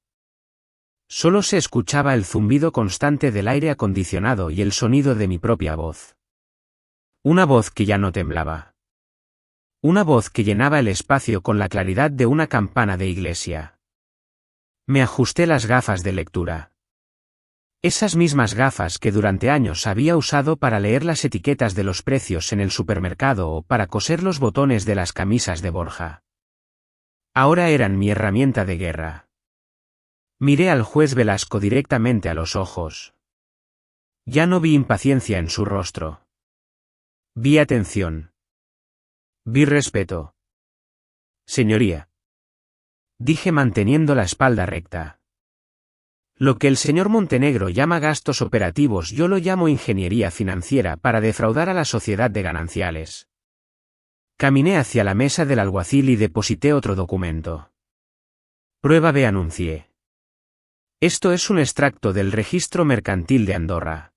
Solo se escuchaba el zumbido constante del aire acondicionado y el sonido de mi propia voz. Una voz que ya no temblaba. Una voz que llenaba el espacio con la claridad de una campana de iglesia. Me ajusté las gafas de lectura. Esas mismas gafas que durante años había usado para leer las etiquetas de los precios en el supermercado o para coser los botones de las camisas de Borja. Ahora eran mi herramienta de guerra. Miré al juez Velasco directamente a los ojos. Ya no vi impaciencia en su rostro. Vi atención. Vi respeto. Señoría. Dije manteniendo la espalda recta. Lo que el señor Montenegro llama gastos operativos yo lo llamo ingeniería financiera para defraudar a la sociedad de gananciales. Caminé hacia la mesa del alguacil y deposité otro documento. Prueba B, anuncié. Esto es un extracto del registro mercantil de Andorra.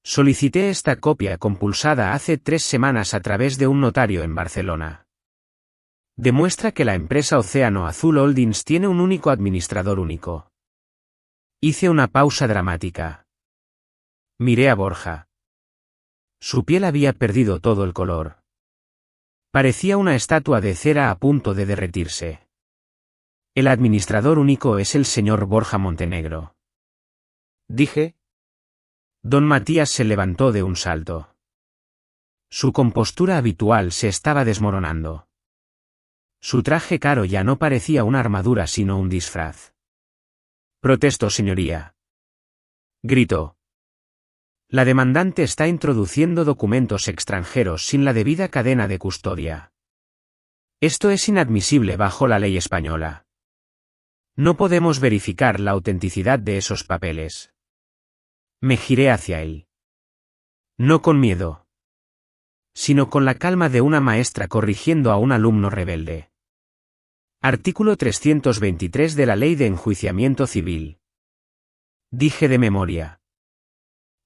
Solicité esta copia compulsada hace 3 semanas a través de un notario en Barcelona. Demuestra que la empresa Océano Azul Holdings tiene un único administrador único. Hice una pausa dramática. Miré a Borja. Su piel había perdido todo el color. Parecía una estatua de cera a punto de derretirse. El administrador único es el señor Borja Montenegro. Dije. Don Matías se levantó de un salto. Su compostura habitual se estaba desmoronando. Su traje caro ya no parecía una armadura sino un disfraz. Protesto, señoría. Gritó. La demandante está introduciendo documentos extranjeros sin la debida cadena de custodia. Esto es inadmisible bajo la ley española. No podemos verificar la autenticidad de esos papeles. Me giré hacia él. No con miedo, sino con la calma de una maestra corrigiendo a un alumno rebelde. Artículo 323 de la Ley de Enjuiciamiento Civil. Dije de memoria.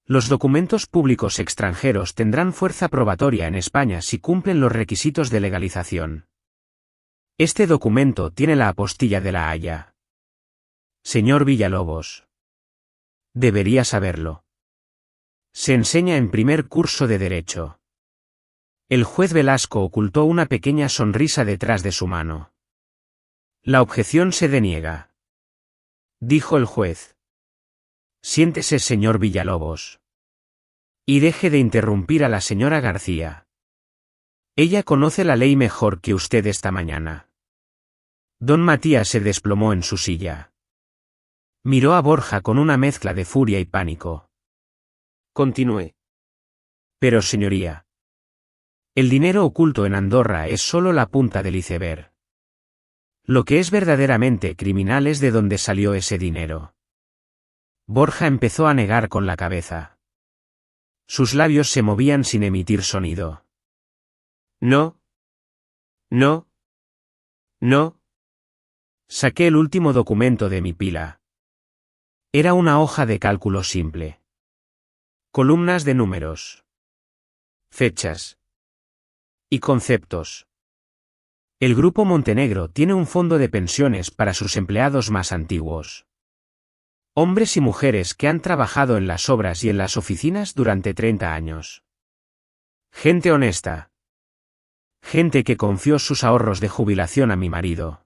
Los documentos públicos extranjeros tendrán fuerza probatoria en España si cumplen los requisitos de legalización. Este documento tiene la apostilla de La Haya. Señor Villalobos. Debería saberlo. Se enseña en primer curso de Derecho. El juez Velasco ocultó una pequeña sonrisa detrás de su mano. La objeción se deniega. Dijo el juez. Siéntese, señor Villalobos. Y deje de interrumpir a la señora García. Ella conoce la ley mejor que usted esta mañana. Don Matías se desplomó en su silla. Miró a Borja con una mezcla de furia y pánico. Continué. Pero señoría. El dinero oculto en Andorra es solo la punta del iceberg. Lo que es verdaderamente criminal es de dónde salió ese dinero. Borja empezó a negar con la cabeza. Sus labios se movían sin emitir sonido. No. No. No. Saqué el último documento de mi pila. Era una hoja de cálculo simple. Columnas de números. Fechas. Y conceptos. El Grupo Montenegro tiene un fondo de pensiones para sus empleados más antiguos. Hombres y mujeres que han trabajado en las obras y en las oficinas durante 30 años. Gente honesta. Gente que confió sus ahorros de jubilación a mi marido.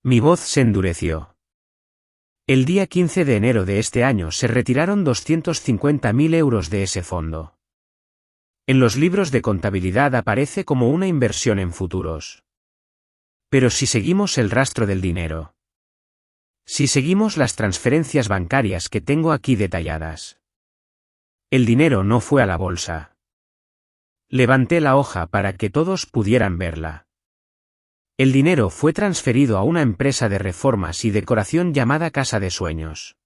Mi voz se endureció. El día 15 de enero de este año se retiraron 250.000 euros de ese fondo. En los libros de contabilidad aparece como una inversión en futuros. Pero si seguimos el rastro del dinero. Si seguimos las transferencias bancarias que tengo aquí detalladas. El dinero no fue a la bolsa. Levanté la hoja para que todos pudieran verla. El dinero fue transferido a una empresa de reformas y decoración llamada Casa de Sueños.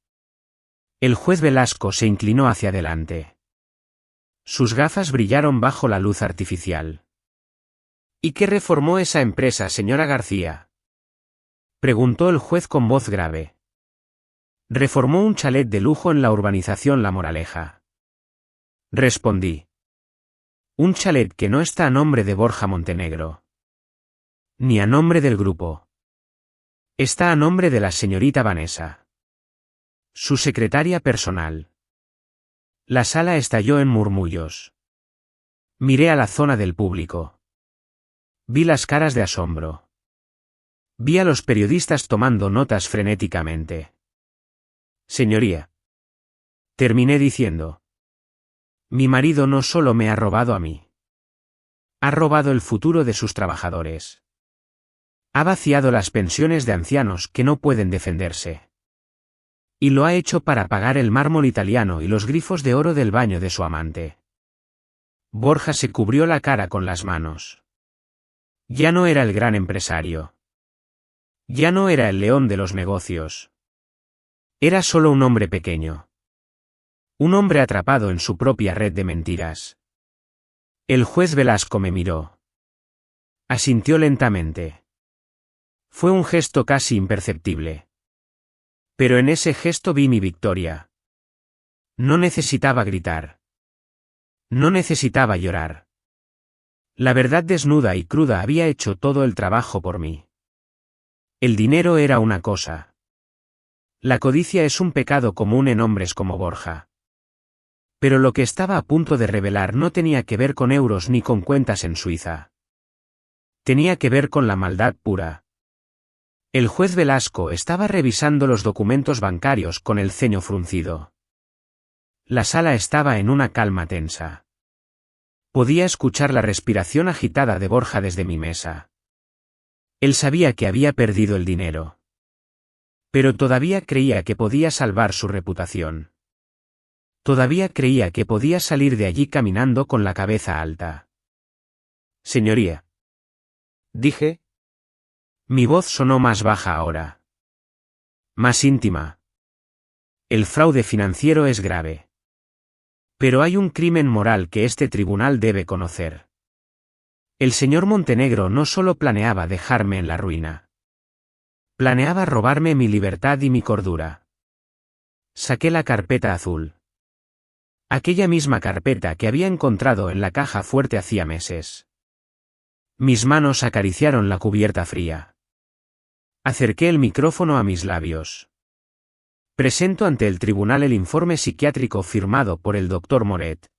El juez Velasco se inclinó hacia adelante. Sus gafas brillaron bajo la luz artificial. ¿Y qué reformó esa empresa, señora García?, preguntó el juez con voz grave. Reformó un chalet de lujo en la urbanización La Moraleja. Respondí. Un chalet que no está a nombre de Borja Montenegro. Ni a nombre del grupo. Está a nombre de la señorita Vanessa. Su secretaria personal. La sala estalló en murmullos. Miré a la zona del público. Vi las caras de asombro. Vi a los periodistas tomando notas frenéticamente. Señoría. Terminé diciendo. Mi marido no solo me ha robado a mí. Ha robado el futuro de sus trabajadores. Ha vaciado las pensiones de ancianos que no pueden defenderse. Y lo ha hecho para pagar el mármol italiano y los grifos de oro del baño de su amante. Borja se cubrió la cara con las manos. Ya no era el gran empresario. Ya no era el león de los negocios. Era solo un hombre pequeño. Un hombre atrapado en su propia red de mentiras. El juez Velasco me miró. Asintió lentamente. Fue un gesto casi imperceptible. Pero en ese gesto vi mi victoria. No necesitaba gritar. No necesitaba llorar. La verdad desnuda y cruda había hecho todo el trabajo por mí. El dinero era una cosa. La codicia es un pecado común en hombres como Borja. Pero lo que estaba a punto de revelar no tenía que ver con euros ni con cuentas en Suiza. Tenía que ver con la maldad pura. El juez Velasco estaba revisando los documentos bancarios con el ceño fruncido. La sala estaba en una calma tensa. Podía escuchar la respiración agitada de Borja desde mi mesa. Él sabía que había perdido el dinero. Pero todavía creía que podía salvar su reputación. Todavía creía que podía salir de allí caminando con la cabeza alta. Señoría. Dije. Mi voz sonó más baja ahora. Más íntima. El fraude financiero es grave. Pero hay un crimen moral que este tribunal debe conocer. El señor Montenegro no solo planeaba dejarme en la ruina. Planeaba robarme mi libertad y mi cordura. Saqué la carpeta azul. Aquella misma carpeta que había encontrado en la caja fuerte hacía meses. Mis manos acariciaron la cubierta fría. Acerqué el micrófono a mis labios. Presento ante el tribunal el informe psiquiátrico firmado por el doctor Moret.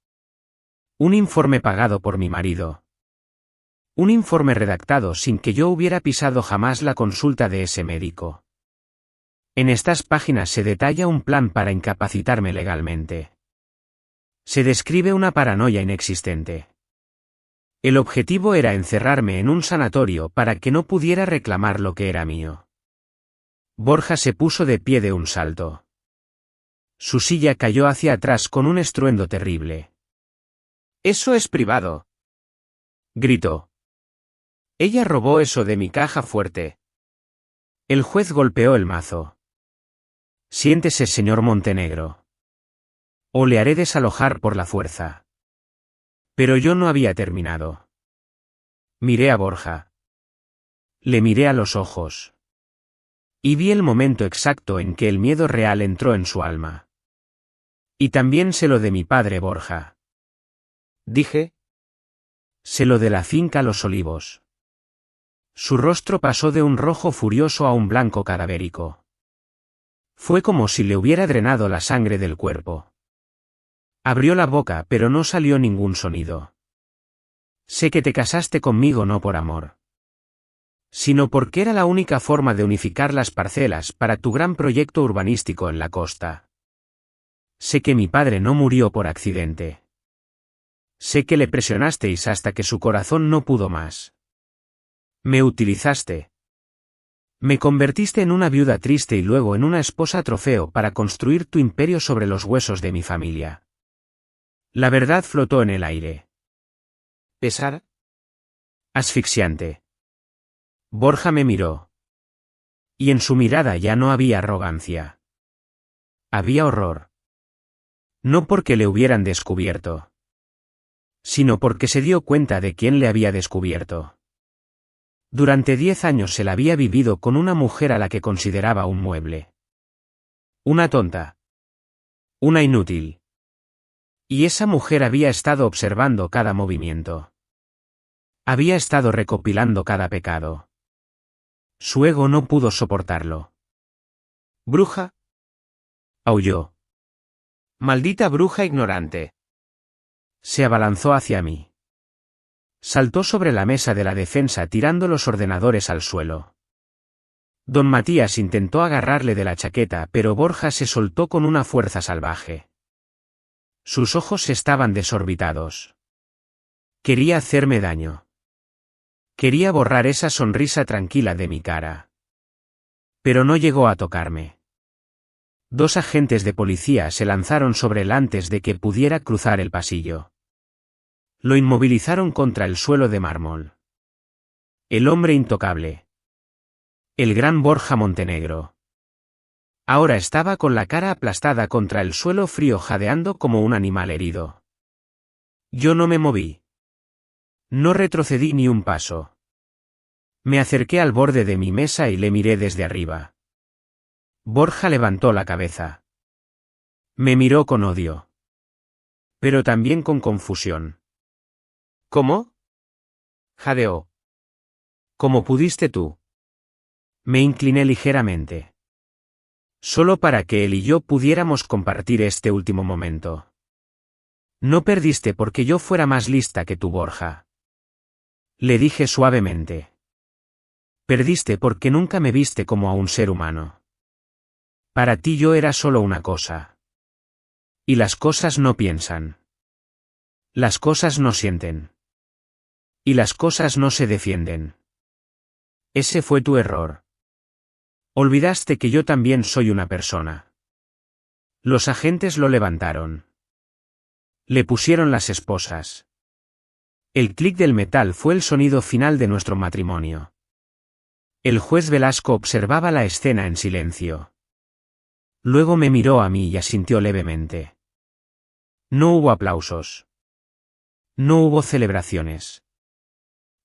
Un informe pagado por mi marido. Un informe redactado sin que yo hubiera pisado jamás la consulta de ese médico. En estas páginas se detalla un plan para incapacitarme legalmente. Se describe una paranoia inexistente. El objetivo era encerrarme en un sanatorio para que no pudiera reclamar lo que era mío. Borja se puso de pie de un salto. Su silla cayó hacia atrás con un estruendo terrible. «Eso es privado», gritó. «Ella robó eso de mi caja fuerte». El juez golpeó el mazo. «Siéntese, señor Montenegro. O le haré desalojar por la fuerza». Pero yo no había terminado. Miré a Borja. Le miré a los ojos. Y vi el momento exacto en que el miedo real entró en su alma. Y también sé lo de mi padre Borja. Dije. Sé lo de la finca Los Olivos. Su rostro pasó de un rojo furioso a un blanco cadavérico. Fue como si le hubiera drenado la sangre del cuerpo. Abrió la boca pero no salió ningún sonido. Sé que te casaste conmigo no por amor. Sino porque era la única forma de unificar las parcelas para tu gran proyecto urbanístico en la costa. Sé que mi padre no murió por accidente. Sé que le presionasteis hasta que su corazón no pudo más. Me utilizaste. Me convertiste en una viuda triste y luego en una esposa trofeo para construir tu imperio sobre los huesos de mi familia. La verdad flotó en el aire. ¿Pesar? Asfixiante. Borja me miró. Y en su mirada ya no había arrogancia. Había horror. No porque le hubieran descubierto, sino porque se dio cuenta de quién le había descubierto. Durante 10 años él había vivido con una mujer a la que consideraba un mueble. Una tonta. Una inútil. Y esa mujer había estado observando cada movimiento. Había estado recopilando cada pecado. Su ego no pudo soportarlo. ¿Bruja? Aulló. Maldita bruja ignorante. Se abalanzó hacia mí. Saltó sobre la mesa de la defensa tirando los ordenadores al suelo. Don Matías intentó agarrarle de la chaqueta, pero Borja se soltó con una fuerza salvaje. Sus ojos estaban desorbitados. Quería hacerme daño. Quería borrar esa sonrisa tranquila de mi cara. Pero no llegó a tocarme. 2 agentes de policía se lanzaron sobre él antes de que pudiera cruzar el pasillo. Lo inmovilizaron contra el suelo de mármol. El hombre intocable. El gran Borja Montenegro. Ahora estaba con la cara aplastada contra el suelo frío, jadeando como un animal herido. Yo no me moví. No retrocedí ni un paso. Me acerqué al borde de mi mesa y le miré desde arriba. Borja levantó la cabeza. Me miró con odio. Pero también con confusión. ¿Cómo? Jadeó. ¿Cómo pudiste tú? Me incliné ligeramente. Solo para que él y yo pudiéramos compartir este último momento. No perdiste porque yo fuera más lista que tú, Borja. Le dije suavemente. Perdiste porque nunca me viste como a un ser humano. Para ti yo era solo una cosa. Y las cosas no piensan. Las cosas no sienten. Y las cosas no se defienden. Ese fue tu error. Olvidaste que yo también soy una persona. Los agentes lo levantaron. Le pusieron las esposas. El clic del metal fue el sonido final de nuestro matrimonio. El juez Velasco observaba la escena en silencio. Luego me miró a mí y asintió levemente. No hubo aplausos. No hubo celebraciones.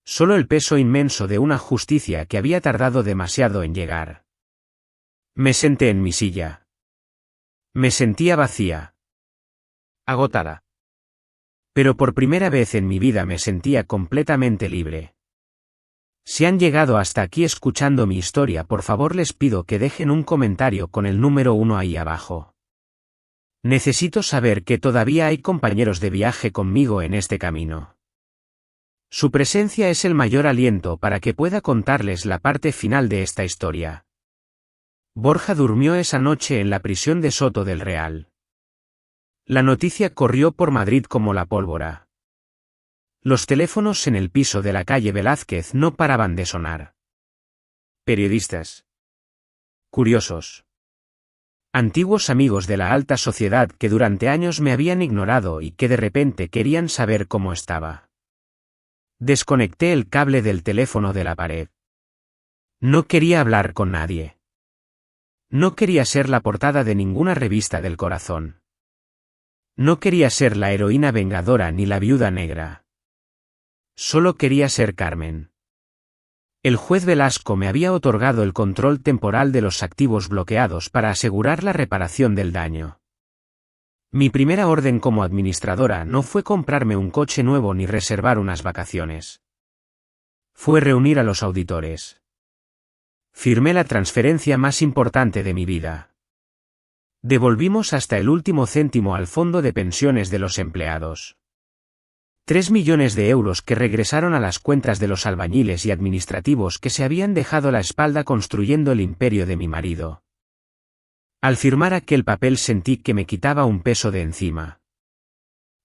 Solo el peso inmenso de una justicia que había tardado demasiado en llegar. Me senté en mi silla. Me sentía vacía. Agotada. Pero por primera vez en mi vida me sentía completamente libre. Si han llegado hasta aquí escuchando mi historia, por favor les pido que dejen un comentario con el número 1 ahí abajo. Necesito saber que todavía hay compañeros de viaje conmigo en este camino. Su presencia es el mayor aliento para que pueda contarles la parte final de esta historia. Borja durmió esa noche en la prisión de Soto del Real. La noticia corrió por Madrid como la pólvora. Los teléfonos en el piso de la calle Velázquez no paraban de sonar. Periodistas. Curiosos. Antiguos amigos de la alta sociedad que durante años me habían ignorado y que de repente querían saber cómo estaba. Desconecté el cable del teléfono de la pared. No quería hablar con nadie. No quería ser la portada de ninguna revista del corazón. No quería ser la heroína vengadora ni la viuda negra. Solo quería ser Carmen. El juez Velasco me había otorgado el control temporal de los activos bloqueados para asegurar la reparación del daño. Mi primera orden como administradora no fue comprarme un coche nuevo ni reservar unas vacaciones. Fue reunir a los auditores. Firmé la transferencia más importante de mi vida. Devolvimos hasta el último céntimo al fondo de pensiones de los empleados. 3 millones de euros que regresaron a las cuentas de los albañiles y administrativos que se habían dejado la espalda construyendo el imperio de mi marido. Al firmar aquel papel sentí que me quitaba un peso de encima.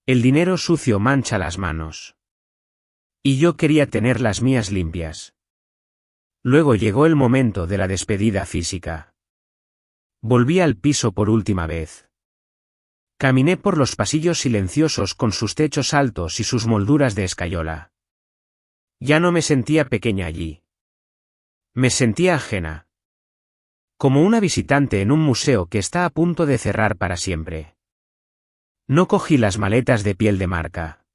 El dinero sucio mancha las manos. Y yo quería tener las mías limpias. Luego llegó el momento de la despedida física. Volví al piso por última vez. Caminé por los pasillos silenciosos con sus techos altos y sus molduras de escayola. Ya no me sentía pequeña allí. Me sentía ajena. Como una visitante en un museo que está a punto de cerrar para siempre. No cogí las maletas de piel de marca.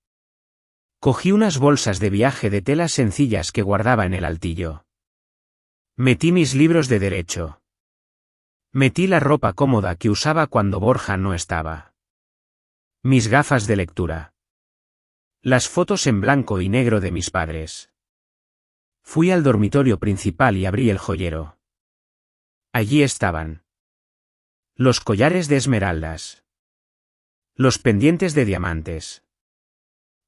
Cogí unas bolsas de viaje de telas sencillas que guardaba en el altillo. Metí mis libros de derecho. Metí la ropa cómoda que usaba cuando Borja no estaba. Mis gafas de lectura. Las fotos en blanco y negro de mis padres. Fui al dormitorio principal y abrí el joyero. Allí estaban. Los collares de esmeraldas. Los pendientes de diamantes.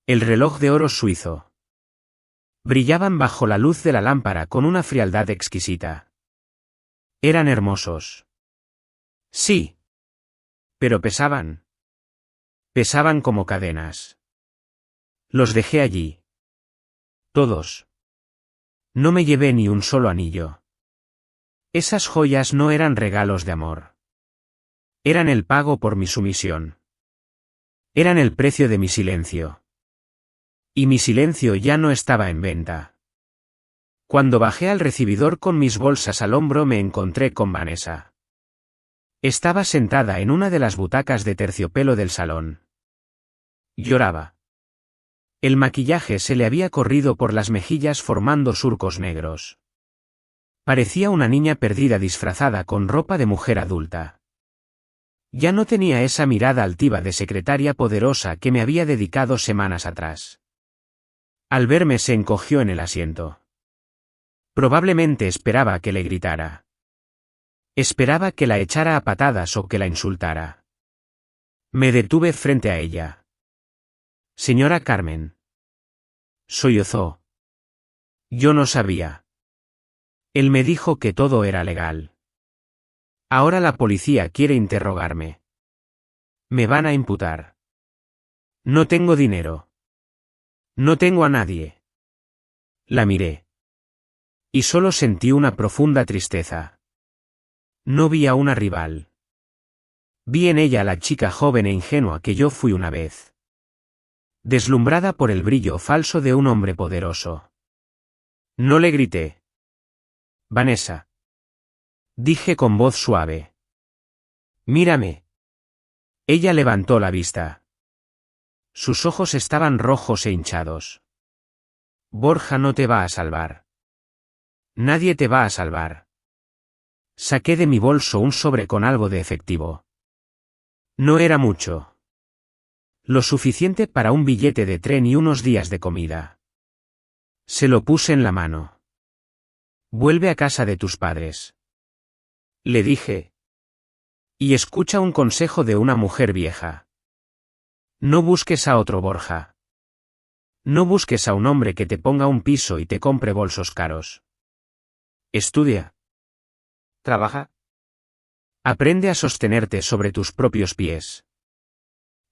El reloj de oro suizo. Brillaban bajo la luz de la lámpara con una frialdad exquisita. Eran hermosos. Sí. Pero pesaban. Pesaban como cadenas. Los dejé allí. Todos. No me llevé ni un solo anillo. Esas joyas no eran regalos de amor. Eran el pago por mi sumisión. Eran el precio de mi silencio. Y mi silencio ya no estaba en venta. Cuando bajé al recibidor con mis bolsas al hombro me encontré con Vanessa. Estaba sentada en una de las butacas de terciopelo del salón. Lloraba. El maquillaje se le había corrido por las mejillas formando surcos negros. Parecía una niña perdida disfrazada con ropa de mujer adulta. Ya no tenía esa mirada altiva de secretaria poderosa que me había dedicado semanas atrás. Al verme se encogió en el asiento. Probablemente esperaba que le gritara. Esperaba que la echara a patadas o que la insultara. Me detuve frente a ella. Señora Carmen. Sollozó. Yo no sabía. Él me dijo que todo era legal. Ahora la policía quiere interrogarme. Me van a imputar. No tengo dinero. No tengo a nadie. La miré. Y solo sentí una profunda tristeza. No vi a una rival. Vi en ella a la chica joven e ingenua que yo fui una vez. Deslumbrada por el brillo falso de un hombre poderoso. No le grité. Vanessa. Dije con voz suave. Mírame. Ella levantó la vista. Sus ojos estaban rojos e hinchados. Borja no te va a salvar. Nadie te va a salvar. Saqué de mi bolso un sobre con algo de efectivo. No era mucho. Lo suficiente para un billete de tren y unos días de comida. Se lo puse en la mano. Vuelve a casa de tus padres. Le dije. Y escucha un consejo de una mujer vieja. No busques a otro Borja. No busques a un hombre que te ponga un piso y te compre bolsos caros. Estudia. Trabaja. Aprende a sostenerte sobre tus propios pies.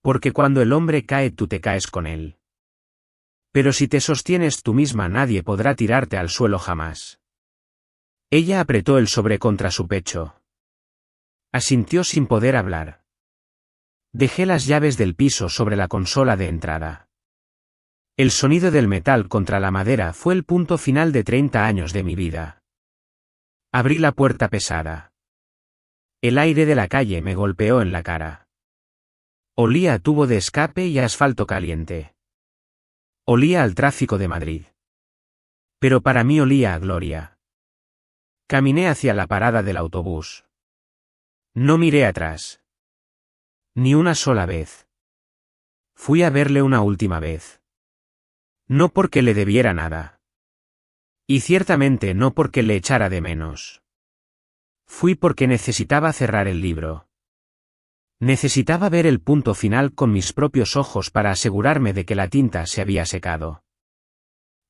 Porque cuando el hombre cae tú te caes con él. Pero si te sostienes tú misma nadie podrá tirarte al suelo jamás. Ella apretó el sobre contra su pecho. Asintió sin poder hablar. Dejé las llaves del piso sobre la consola de entrada. El sonido del metal contra la madera fue el punto final de 30 años de mi vida. Abrí la puerta pesada. El aire de la calle me golpeó en la cara. Olía a tubo de escape y a asfalto caliente. Olía al tráfico de Madrid. Pero para mí olía a gloria. Caminé hacia la parada del autobús. No miré atrás. Ni una sola vez. Fui a verle una última vez. No porque le debiera nada. Y ciertamente no porque le echara de menos. Fui porque necesitaba cerrar el libro. Necesitaba ver el punto final con mis propios ojos para asegurarme de que la tinta se había secado.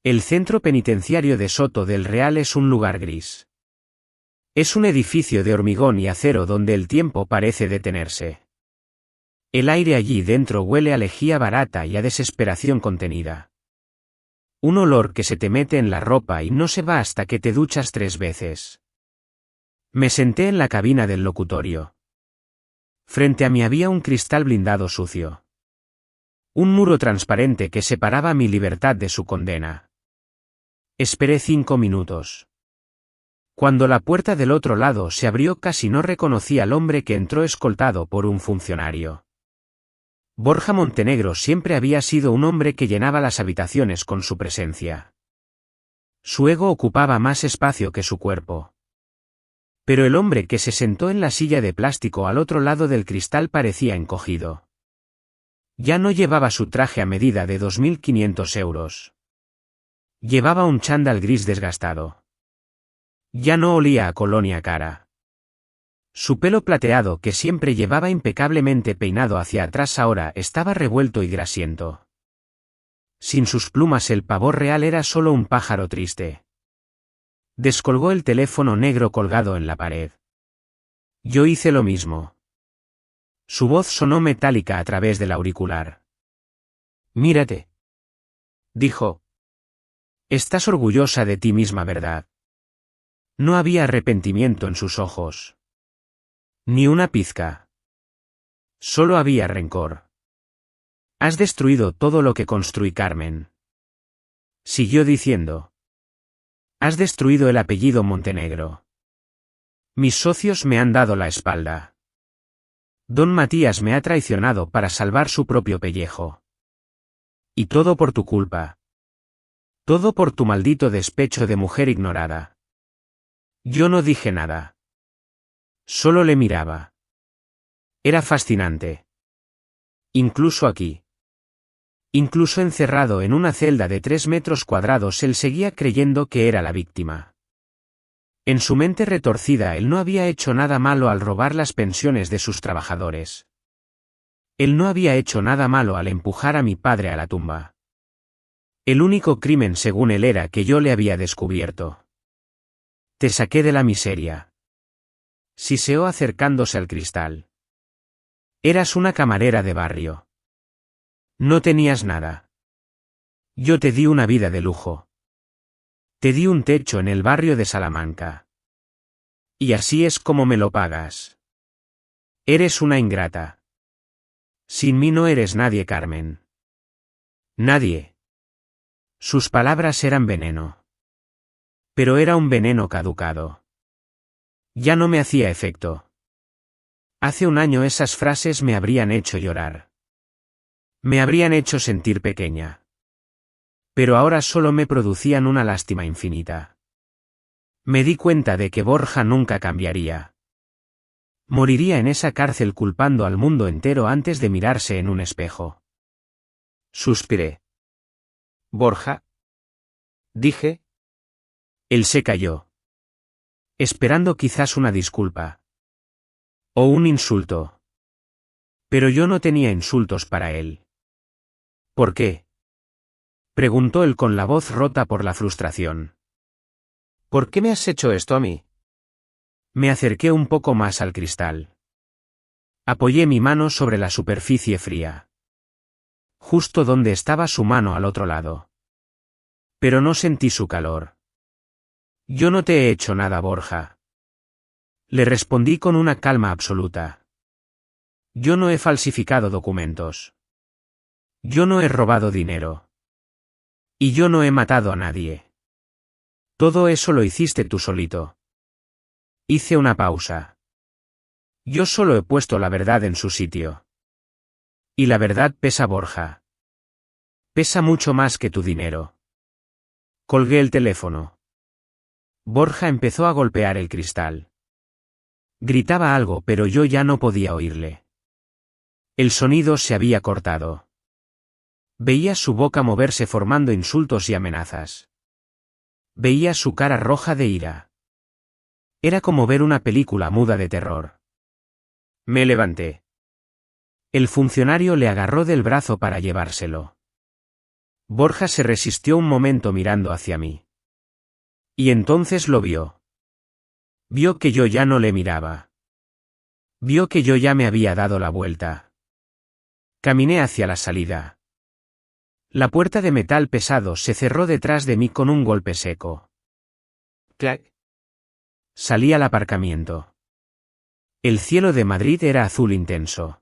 El centro penitenciario de Soto del Real es un lugar gris. Es un edificio de hormigón y acero donde el tiempo parece detenerse. El aire allí dentro huele a lejía barata y a desesperación contenida. Un olor que se te mete en la ropa y no se va hasta que te duchas 3 veces. Me senté en la cabina del locutorio. Frente a mí había un cristal blindado sucio. Un muro transparente que separaba mi libertad de su condena. Esperé 5 minutos. Cuando la puerta del otro lado se abrió casi no reconocí al hombre que entró escoltado por un funcionario. Borja Montenegro siempre había sido un hombre que llenaba las habitaciones con su presencia. Su ego ocupaba más espacio que su cuerpo. Pero el hombre que se sentó en la silla de plástico al otro lado del cristal parecía encogido. Ya no llevaba su traje a medida de 2.500 euros. Llevaba un chándal gris desgastado. Ya no olía a colonia cara. Su pelo plateado que siempre llevaba impecablemente peinado hacia atrás ahora estaba revuelto y grasiento. Sin sus plumas el pavor real era solo un pájaro triste. Descolgó el teléfono negro colgado en la pared. Yo hice lo mismo. Su voz sonó metálica a través del auricular. Mírate. Dijo. Estás orgullosa de ti misma, ¿verdad? No había arrepentimiento en sus ojos. Ni una pizca. Solo había rencor. Has destruido todo lo que construí, Carmen. Siguió diciendo. Has destruido el apellido Montenegro. Mis socios me han dado la espalda. Don Matías me ha traicionado para salvar su propio pellejo. Y todo por tu culpa. Todo por tu maldito despecho de mujer ignorada. Yo no dije nada. Solo le miraba. Era fascinante. Incluso aquí. Incluso encerrado en una celda de 3 metros cuadrados él seguía creyendo que era la víctima. En su mente retorcida él no había hecho nada malo al robar las pensiones de sus trabajadores. Él no había hecho nada malo al empujar a mi padre a la tumba. El único crimen según él era que yo le había descubierto. Te saqué de la miseria. Siseó acercándose al cristal. Eras una camarera de barrio. No tenías nada. Yo te di una vida de lujo. Te di un techo en el barrio de Salamanca. Y así es como me lo pagas. Eres una ingrata. Sin mí no eres nadie, Carmen. Nadie. Sus palabras eran veneno. Pero era un veneno caducado. Ya no me hacía efecto. Hace un año esas frases me habrían hecho llorar. Me habrían hecho sentir pequeña. Pero ahora solo me producían una lástima infinita. Me di cuenta de que Borja nunca cambiaría. Moriría en esa cárcel culpando al mundo entero antes de mirarse en un espejo. Suspiré. ¿Borja? Dije. Él se calló. Esperando quizás una disculpa. O un insulto. Pero yo no tenía insultos para él. ¿Por qué? Preguntó él con la voz rota por la frustración. ¿Por qué me has hecho esto a mí? Me acerqué un poco más al cristal. Apoyé mi mano sobre la superficie fría. Justo donde estaba su mano al otro lado. Pero no sentí su calor. Yo no te he hecho nada, Borja. Le respondí con una calma absoluta. Yo no he falsificado documentos. Yo no he robado dinero. Y yo no he matado a nadie. Todo eso lo hiciste tú solito. Hice una pausa. Yo solo he puesto la verdad en su sitio. Y la verdad pesa, Borja. Pesa mucho más que tu dinero. Colgué el teléfono. Borja empezó a golpear el cristal. Gritaba algo, pero yo ya no podía oírle. El sonido se había cortado. Veía su boca moverse formando insultos y amenazas. Veía su cara roja de ira. Era como ver una película muda de terror. Me levanté. El funcionario le agarró del brazo para llevárselo. Borja se resistió un momento mirando hacia mí. Y entonces lo vio. Vio que yo ya no le miraba. Vio que yo ya me había dado la vuelta. Caminé hacia la salida. La puerta de metal pesado se cerró detrás de mí con un golpe seco. ¡Clac! Salí al aparcamiento. El cielo de Madrid era azul intenso.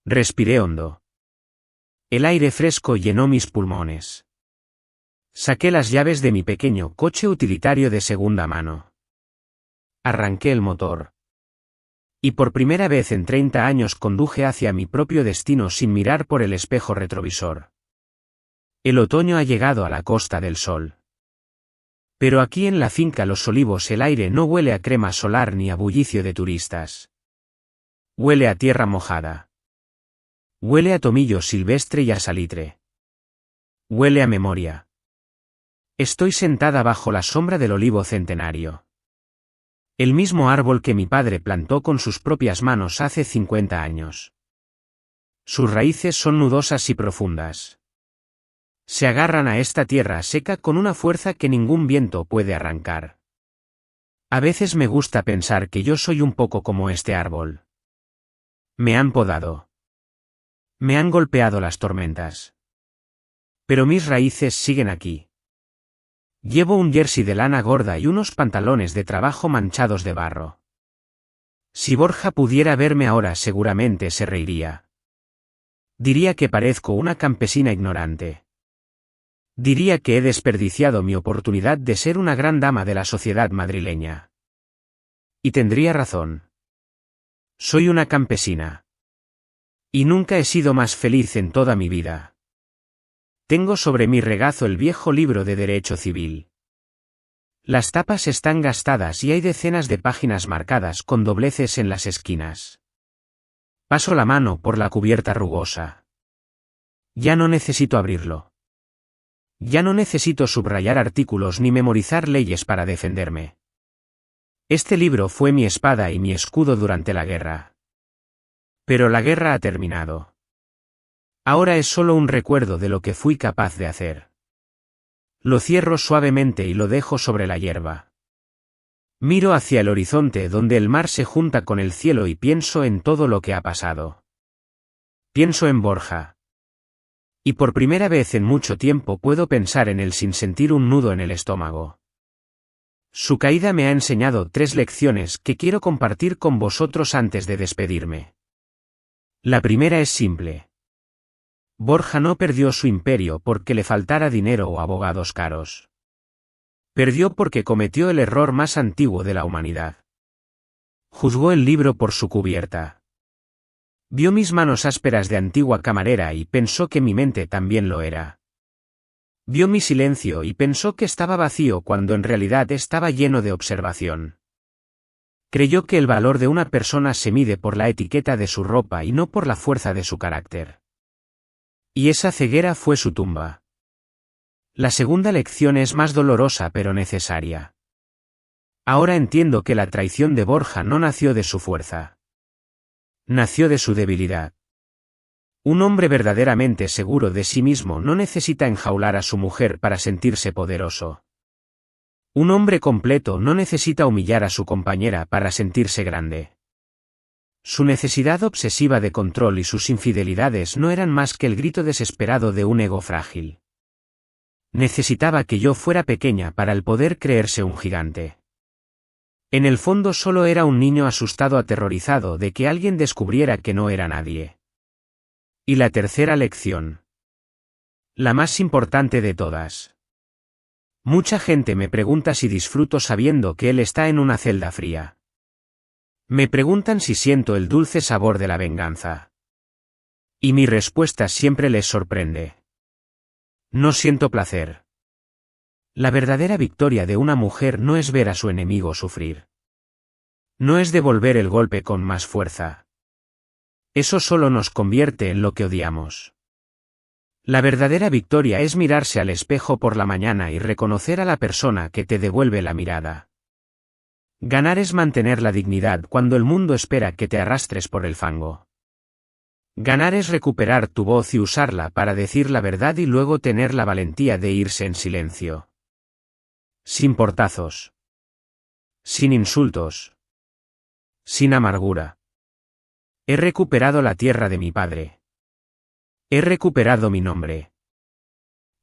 Respiré hondo. El aire fresco llenó mis pulmones. Saqué las llaves de mi pequeño coche utilitario de segunda mano. Arranqué el motor. Y por primera vez en 30 años conduje hacia mi propio destino sin mirar por el espejo retrovisor. El otoño ha llegado a la Costa del Sol. Pero aquí en la finca Los Olivos el aire no huele a crema solar ni a bullicio de turistas. Huele a tierra mojada. Huele a tomillo silvestre y a salitre. Huele a memoria. Estoy sentada bajo la sombra del olivo centenario. El mismo árbol que mi padre plantó con sus propias manos hace 50 años. Sus raíces son nudosas y profundas. Se agarran a esta tierra seca con una fuerza que ningún viento puede arrancar. A veces me gusta pensar que yo soy un poco como este árbol. Me han podado. Me han golpeado las tormentas. Pero mis raíces siguen aquí. Llevo un jersey de lana gorda y unos pantalones de trabajo manchados de barro. Si Borja pudiera verme ahora seguramente se reiría. Diría que parezco una campesina ignorante. Diría que he desperdiciado mi oportunidad de ser una gran dama de la sociedad madrileña. Y tendría razón. Soy una campesina. Y nunca he sido más feliz en toda mi vida. Tengo sobre mi regazo el viejo libro de Derecho Civil. Las tapas están gastadas y hay decenas de páginas marcadas con dobleces en las esquinas. Paso la mano por la cubierta rugosa. Ya no necesito abrirlo. Ya no necesito subrayar artículos ni memorizar leyes para defenderme. Este libro fue mi espada y mi escudo durante la guerra. Pero la guerra ha terminado. Ahora es solo un recuerdo de lo que fui capaz de hacer. Lo cierro suavemente y lo dejo sobre la hierba. Miro hacia el horizonte donde el mar se junta con el cielo y pienso en todo lo que ha pasado. Pienso en Borja. Y por primera vez en mucho tiempo puedo pensar en él sin sentir un nudo en el estómago. Su caída me ha enseñado 3 lecciones que quiero compartir con vosotros antes de despedirme. La primera es simple. Borja no perdió su imperio porque le faltara dinero o abogados caros. Perdió porque cometió el error más antiguo de la humanidad. Juzgó el libro por su cubierta. Vio mis manos ásperas de antigua camarera y pensó que mi mente también lo era. Vio mi silencio y pensó que estaba vacío cuando en realidad estaba lleno de observación. Creyó que el valor de una persona se mide por la etiqueta de su ropa y no por la fuerza de su carácter. Y esa ceguera fue su tumba. La segunda lección es más dolorosa pero necesaria. Ahora entiendo que la traición de Borja no nació de su fuerza. Nació de su debilidad. Un hombre verdaderamente seguro de sí mismo no necesita enjaular a su mujer para sentirse poderoso. Un hombre completo no necesita humillar a su compañera para sentirse grande. Su necesidad obsesiva de control y sus infidelidades no eran más que el grito desesperado de un ego frágil. Necesitaba que yo fuera pequeña para el poder creerse un gigante. En el fondo solo era un niño asustado aterrorizado de que alguien descubriera que no era nadie. Y la tercera lección. La más importante de todas. Mucha gente me pregunta si disfruto sabiendo que él está en una celda fría. Me preguntan si siento el dulce sabor de la venganza. Y mi respuesta siempre les sorprende. No siento placer. La verdadera victoria de una mujer no es ver a su enemigo sufrir. No es devolver el golpe con más fuerza. Eso solo nos convierte en lo que odiamos. La verdadera victoria es mirarse al espejo por la mañana y reconocer a la persona que te devuelve la mirada. Ganar es mantener la dignidad cuando el mundo espera que te arrastres por el fango. Ganar es recuperar tu voz y usarla para decir la verdad y luego tener la valentía de irse en silencio. Sin portazos. Sin insultos. Sin amargura. He recuperado la tierra de mi padre. He recuperado mi nombre.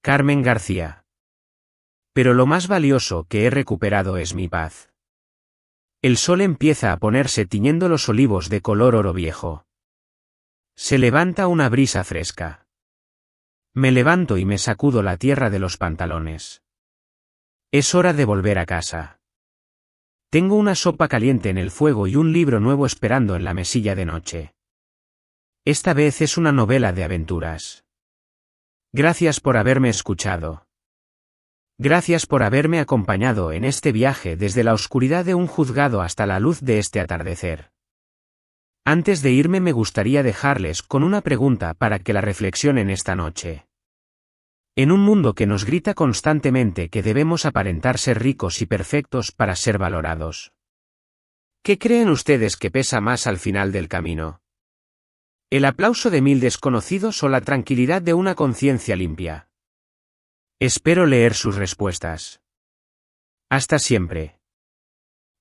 Carmen García. Pero lo más valioso que he recuperado es mi paz. El sol empieza a ponerse tiñendo los olivos de color oro viejo. Se levanta una brisa fresca. Me levanto y me sacudo la tierra de los pantalones. Es hora de volver a casa. Tengo una sopa caliente en el fuego y un libro nuevo esperando en la mesilla de noche. Esta vez es una novela de aventuras. Gracias por haberme escuchado. Gracias por haberme acompañado en este viaje desde la oscuridad de un juzgado hasta la luz de este atardecer. Antes de irme me gustaría dejarles con una pregunta para que la reflexionen esta noche. En un mundo que nos grita constantemente que debemos aparentar ser ricos y perfectos para ser valorados, ¿qué creen ustedes que pesa más al final del camino? ¿El aplauso de 1000 desconocidos o la tranquilidad de una conciencia limpia? Espero leer sus respuestas. Hasta siempre.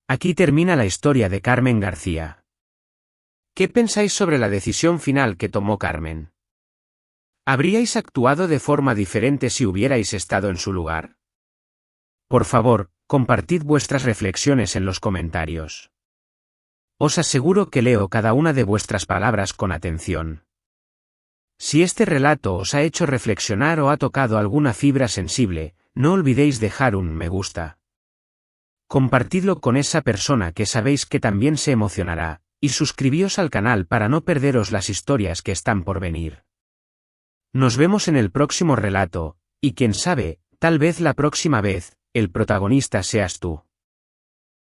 Aquí termina la historia de Carmen García. ¿Qué pensáis sobre la decisión final que tomó Carmen? ¿Habríais actuado de forma diferente si hubierais estado en su lugar? Por favor, compartid vuestras reflexiones en los comentarios. Os aseguro que leo cada una de vuestras palabras con atención. Si este relato os ha hecho reflexionar o ha tocado alguna fibra sensible, no olvidéis dejar un me gusta. Compartidlo con esa persona que sabéis que también se emocionará, y suscribíos al canal para no perderos las historias que están por venir. Nos vemos en el próximo relato, y quién sabe, tal vez la próxima vez, el protagonista seas tú.